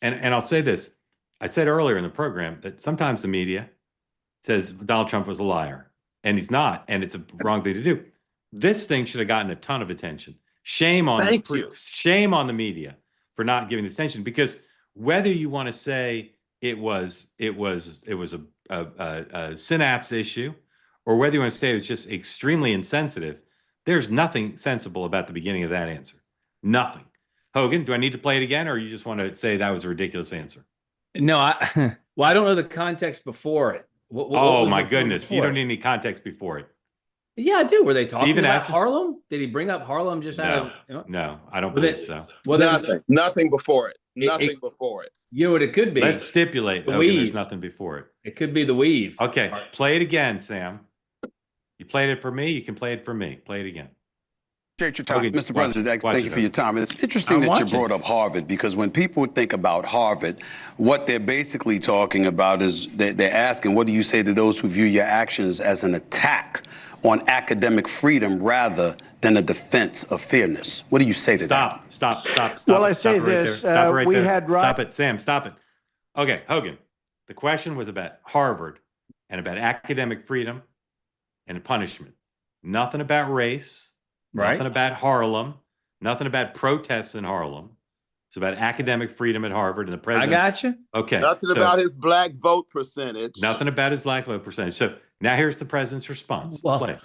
And I'll say this. I said earlier in the program that sometimes the media says Donald Trump was a liar, and he's not, and it's a wrong thing to do. This thing should have gotten a ton of attention. Shame on the media for not giving this attention, because whether you want to say it was a synapse issue, or whether you want to say it was just extremely insensitive, there's nothing sensible about the beginning of that answer. Nothing. Hogan, do I need to play it again, or you just want to say that was a ridiculous answer? No, I don't know the context before it. Oh my goodness, you don't need any context before it. Yeah, I do. Were they talking Even about Harlem? Did he bring up Harlem just out of? No, I don't believe so. Well, nothing before it. Nothing before it. You know what it could be? Let's stipulate. Hogan, there's nothing before it. It could be the weave. Okay, play it again, Sam. You played it for me. You can play it for me. Play it again. Appreciate your time. Mr. President, thank you for your time. It's interesting that you brought up Harvard, because when people think about Harvard, what they're basically talking about is they're asking, what do you say to those who view your actions as an attack on academic freedom rather than a defense of fairness? What do you say to that? Stop. Well, I say this. Stop it right we there. had Stop it, Sam. Stop it. Okay, Hogan. The question was about Harvard and about academic freedom and punishment. Nothing about race. Right. Nothing about Harlem. Nothing about protests in Harlem. It's about academic freedom at Harvard and the president. I got you. Okay. Nothing about his black vote percentage. Nothing about his black vote percentage. So now here's the president's response. Well, Play.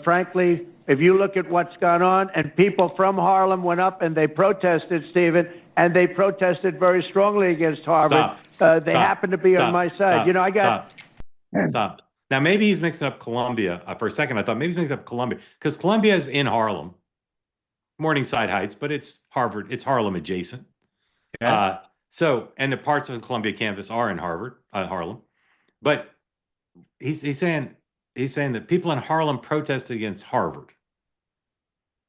Frankly, if you look at what's gone on, and people from Harlem went up and they protested, Stephen, and they protested very strongly against Harvard. They happen to be on my side. I got. Stop. Now, maybe he's mixing up Columbia. For a second, I thought maybe he's mixing up Columbia, because Columbia is in Harlem, Morningside Heights, but it's Harvard. It's Harlem adjacent. Okay. And the parts of the Columbia campus are in Harlem. But he's saying that people in Harlem protested against Harvard.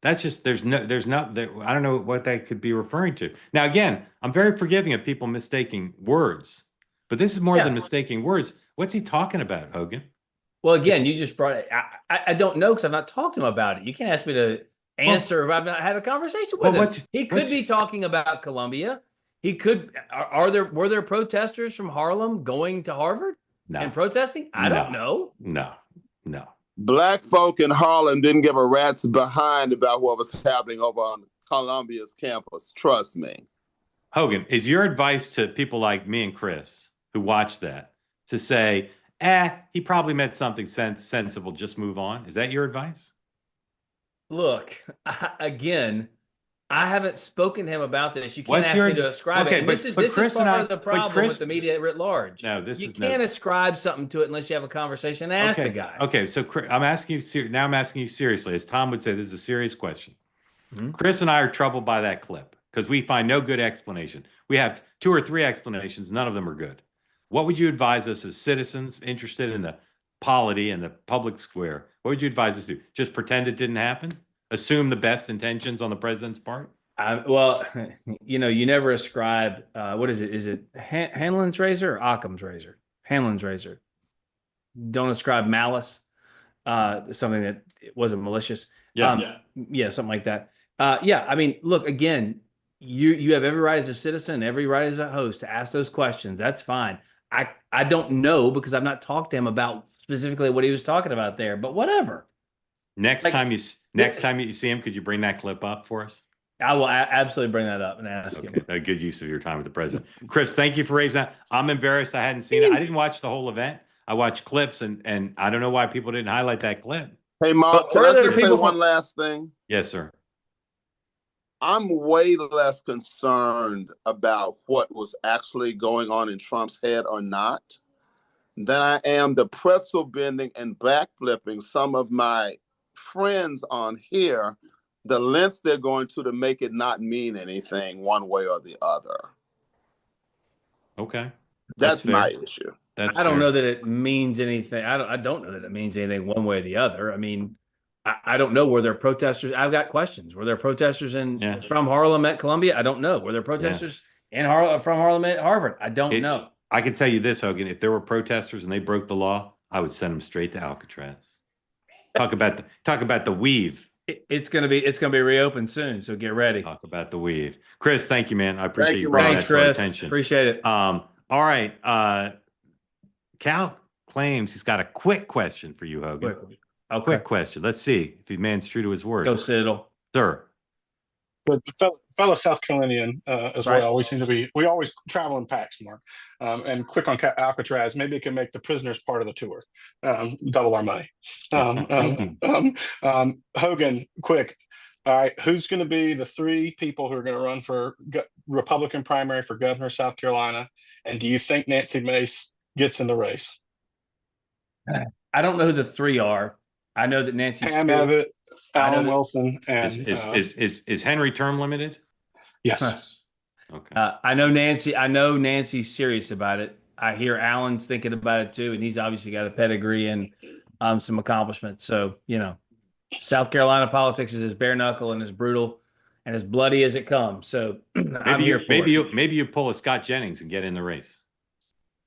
That's just I don't know what that could be referring to. Now, again, I'm very forgiving of people mistaking words, but this is more than mistaking words. What's he talking about, Hogan? Well, again, you just brought it. I don't know, because I've not talked to him about it. You can't ask me to answer if I've not had a conversation with him. He could be talking about Columbia. He could. Were there protesters from Harlem going to Harvard and protesting? I don't know. No. Black folk in Harlem didn't give a rat's behind about what was happening over on Columbia's campus. Trust me. Hogan, is your advice to people like me and Chris who watch that to say, he probably meant something sensible, just move on? Is that your advice? Look, again, I haven't spoken to him about this. You can't ask me to ascribe it. This is part of the problem with the media writ large. No, you can't ascribe something to it unless you have a conversation and ask the guy. Okay, so I'm asking you seriously. As Tom would say, this is a serious question. Mm-hmm. Chris and I are troubled by that clip because we find no good explanation. We have 2 or 3 explanations. None of them are good. What would you advise us as citizens interested in the polity and the public square? What would you advise us to do? Just pretend it didn't happen? Assume the best intentions on the president's part? Well, you never ascribe, what is it? Is it Hanlon's razor or Occam's razor? Hanlon's razor. Don't ascribe malice, something that wasn't malicious. Yeah, something like that. I mean, look, again, you have every right as a citizen, every right as a host to ask those questions. That's fine. I don't know, because I've not talked to him about specifically what he was talking about there, but whatever. Next time you see him, could you bring that clip up for us? I will absolutely bring that up and ask him. A good use of your time with the president. Chris, thank you for raising that. I'm embarrassed I hadn't seen it. I didn't watch the whole event. I watched clips, and I don't know why people didn't highlight that clip. Hey, Mark, can I just say one last thing? Yes, sir. I'm way less concerned about what was actually going on in Trump's head or not than I am the pretzel bending and backflipping some of my friends on here, the lengths they're going to make it not mean anything one way or the other. Okay. That's my issue. I don't know that it means anything. I don't know that it means anything one way or the other. I mean, I don't know. Were there protesters? I've got questions. Were there protesters from Harlem at Columbia? I don't know. Were there protesters from Harlem at Harvard? I don't know. I can tell you this, Hogan. If there were protesters and they broke the law, I would send them straight to Alcatraz. Talk about the weave. It's gonna be reopened soon, so get ready. Talk about the weave. Chris, thank you, man. I appreciate you bringing that to our attention. Appreciate it. All right. Cal claims he's got a quick question for you, Hogan. Quick question. Let's see if the man's true to his word. Go, Siddle. Sir. But fellow South Carolinian as well. We always travel in packs, Mark. And quick on Alcatraz, maybe it can make the prisoners part of the tour. Double our money. Hogan, quick. All right, who's going to be the 3 people who are going to run for Republican primary for governor of South Carolina? And do you think Nancy Mace gets in the race? I don't know who the 3 are. I know that Nancy Pam Abbott, Alan Wilson, and is Henry term limited? Yes. Okay. I know Nancy's serious about it. I hear Alan's thinking about it too, and he's obviously got a pedigree and some accomplishments. So, South Carolina politics is as bare knuckle and as brutal and as bloody as it comes. So I'm here for it. Maybe you pull a Scott Jennings and get in the race.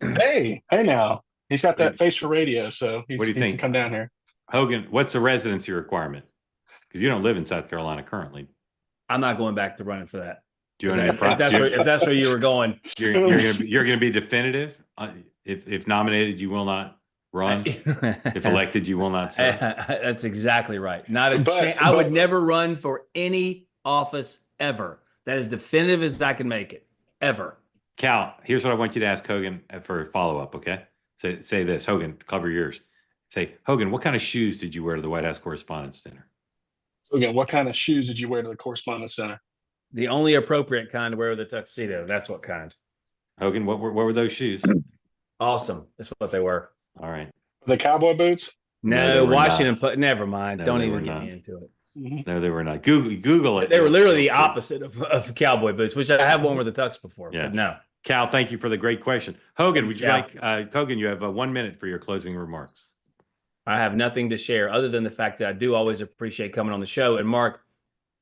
Hey now. He's got that face for radio, so what do you think? Can come down here. Hogan, what's the residency requirement? Because you don't live in South Carolina currently. I'm not going back to running for that. Do you want if that's where you were going, you're going to be definitive. If nominated, you will not run. If elected, you will not serve. That's exactly right. I would never run for any office ever. That is definitive as I can make it. Ever. Cal, here's what I want you to ask Hogan for a follow-up, okay? Say this, Hogan, cover your ears. Say, Hogan, what kind of shoes did you wear to the White House Correspondents' Dinner? Hogan, what kind of shoes did you wear to the Correspondents' Center? The only appropriate kind to wear with a tuxedo. That's what kind. Hogan, what were those shoes? Awesome. That's what they were. All right. The cowboy boots? No, Washington. Never mind. Don't even get me into it. No, they were not. Google it. They were literally the opposite of cowboy boots, which I have worn with a tux before. Yeah. But no. Cal, thank you for the great question. Hogan, would you like, Hogan, you have 1 minute for your closing remarks. I have nothing to share other than the fact that I do always appreciate coming on the show. And Mark,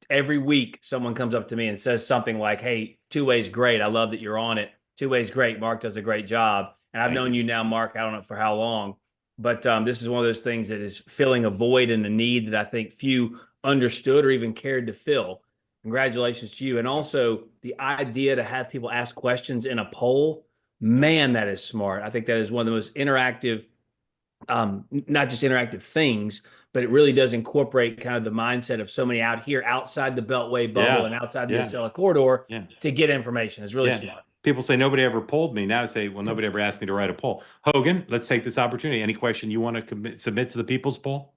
every week someone comes up to me and says something like, hey, Two Way's great. I love that you're on it. Two Way's great. Mark does a great job. And I've known you now, Mark, I don't know for how long, but this is one of those things that is filling a void and a need that I think few understood or even cared to fill. Congratulations to you. And also the idea to have people ask questions in a poll, man, that is smart. I think that is one of the most interactive, not just interactive things, but it really does incorporate kind of the mindset of so many out here outside the Beltway bubble and outside the Acela corridor to get information. It's really smart. People say nobody ever polled me. Now I say, well, nobody ever asked me to write a poll. Hogan, let's take this opportunity. Any question you want to submit to the people's poll?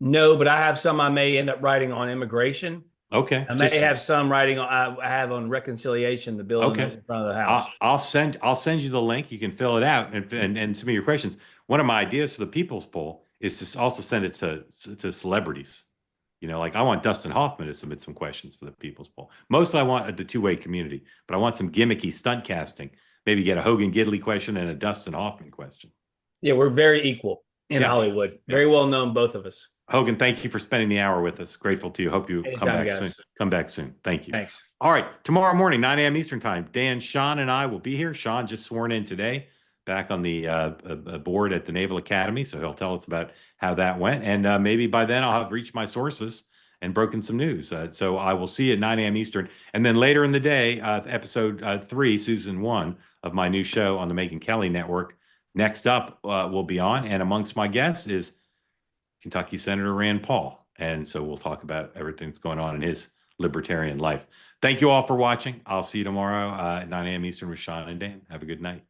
No, but I have some I may end up writing on immigration. Okay. I may have some writing I have on reconciliation, the bill in front of the House. I'll send you the link. You can fill it out and submit your questions. One of my ideas for the people's poll is to also send it to celebrities. Like I want Dustin Hoffman to submit some questions for the people's poll. Mostly I want the two-way community, but I want some gimmicky stunt casting. Maybe get a Hogan Gidley question and a Dustin Hoffman question. Yeah, we're very equal in Hollywood. Very well known, both of us. Hogan, thank you for spending the hour with us. Grateful to you. Hope you come back soon. Come back soon. Thank you. Thanks. All right. Tomorrow morning, 9 a.m. Eastern time, Dan, Sean, and I will be here. Sean just sworn in today, back on the board at the Naval Academy. So he'll tell us about how that went. And maybe by then I'll have reached my sources and broken some news. So I will see you at 9 a.m. Eastern. And then later in the day, episode 3, season 1 of my new show on the Megyn Kelly Network. Next up will be on. And amongst my guests is Kentucky Senator Rand Paul. And so we'll talk about everything that's going on in his libertarian life. Thank you all for watching. I'll see you tomorrow at 9 a.m. Eastern with Sean and Dan. Have a good night.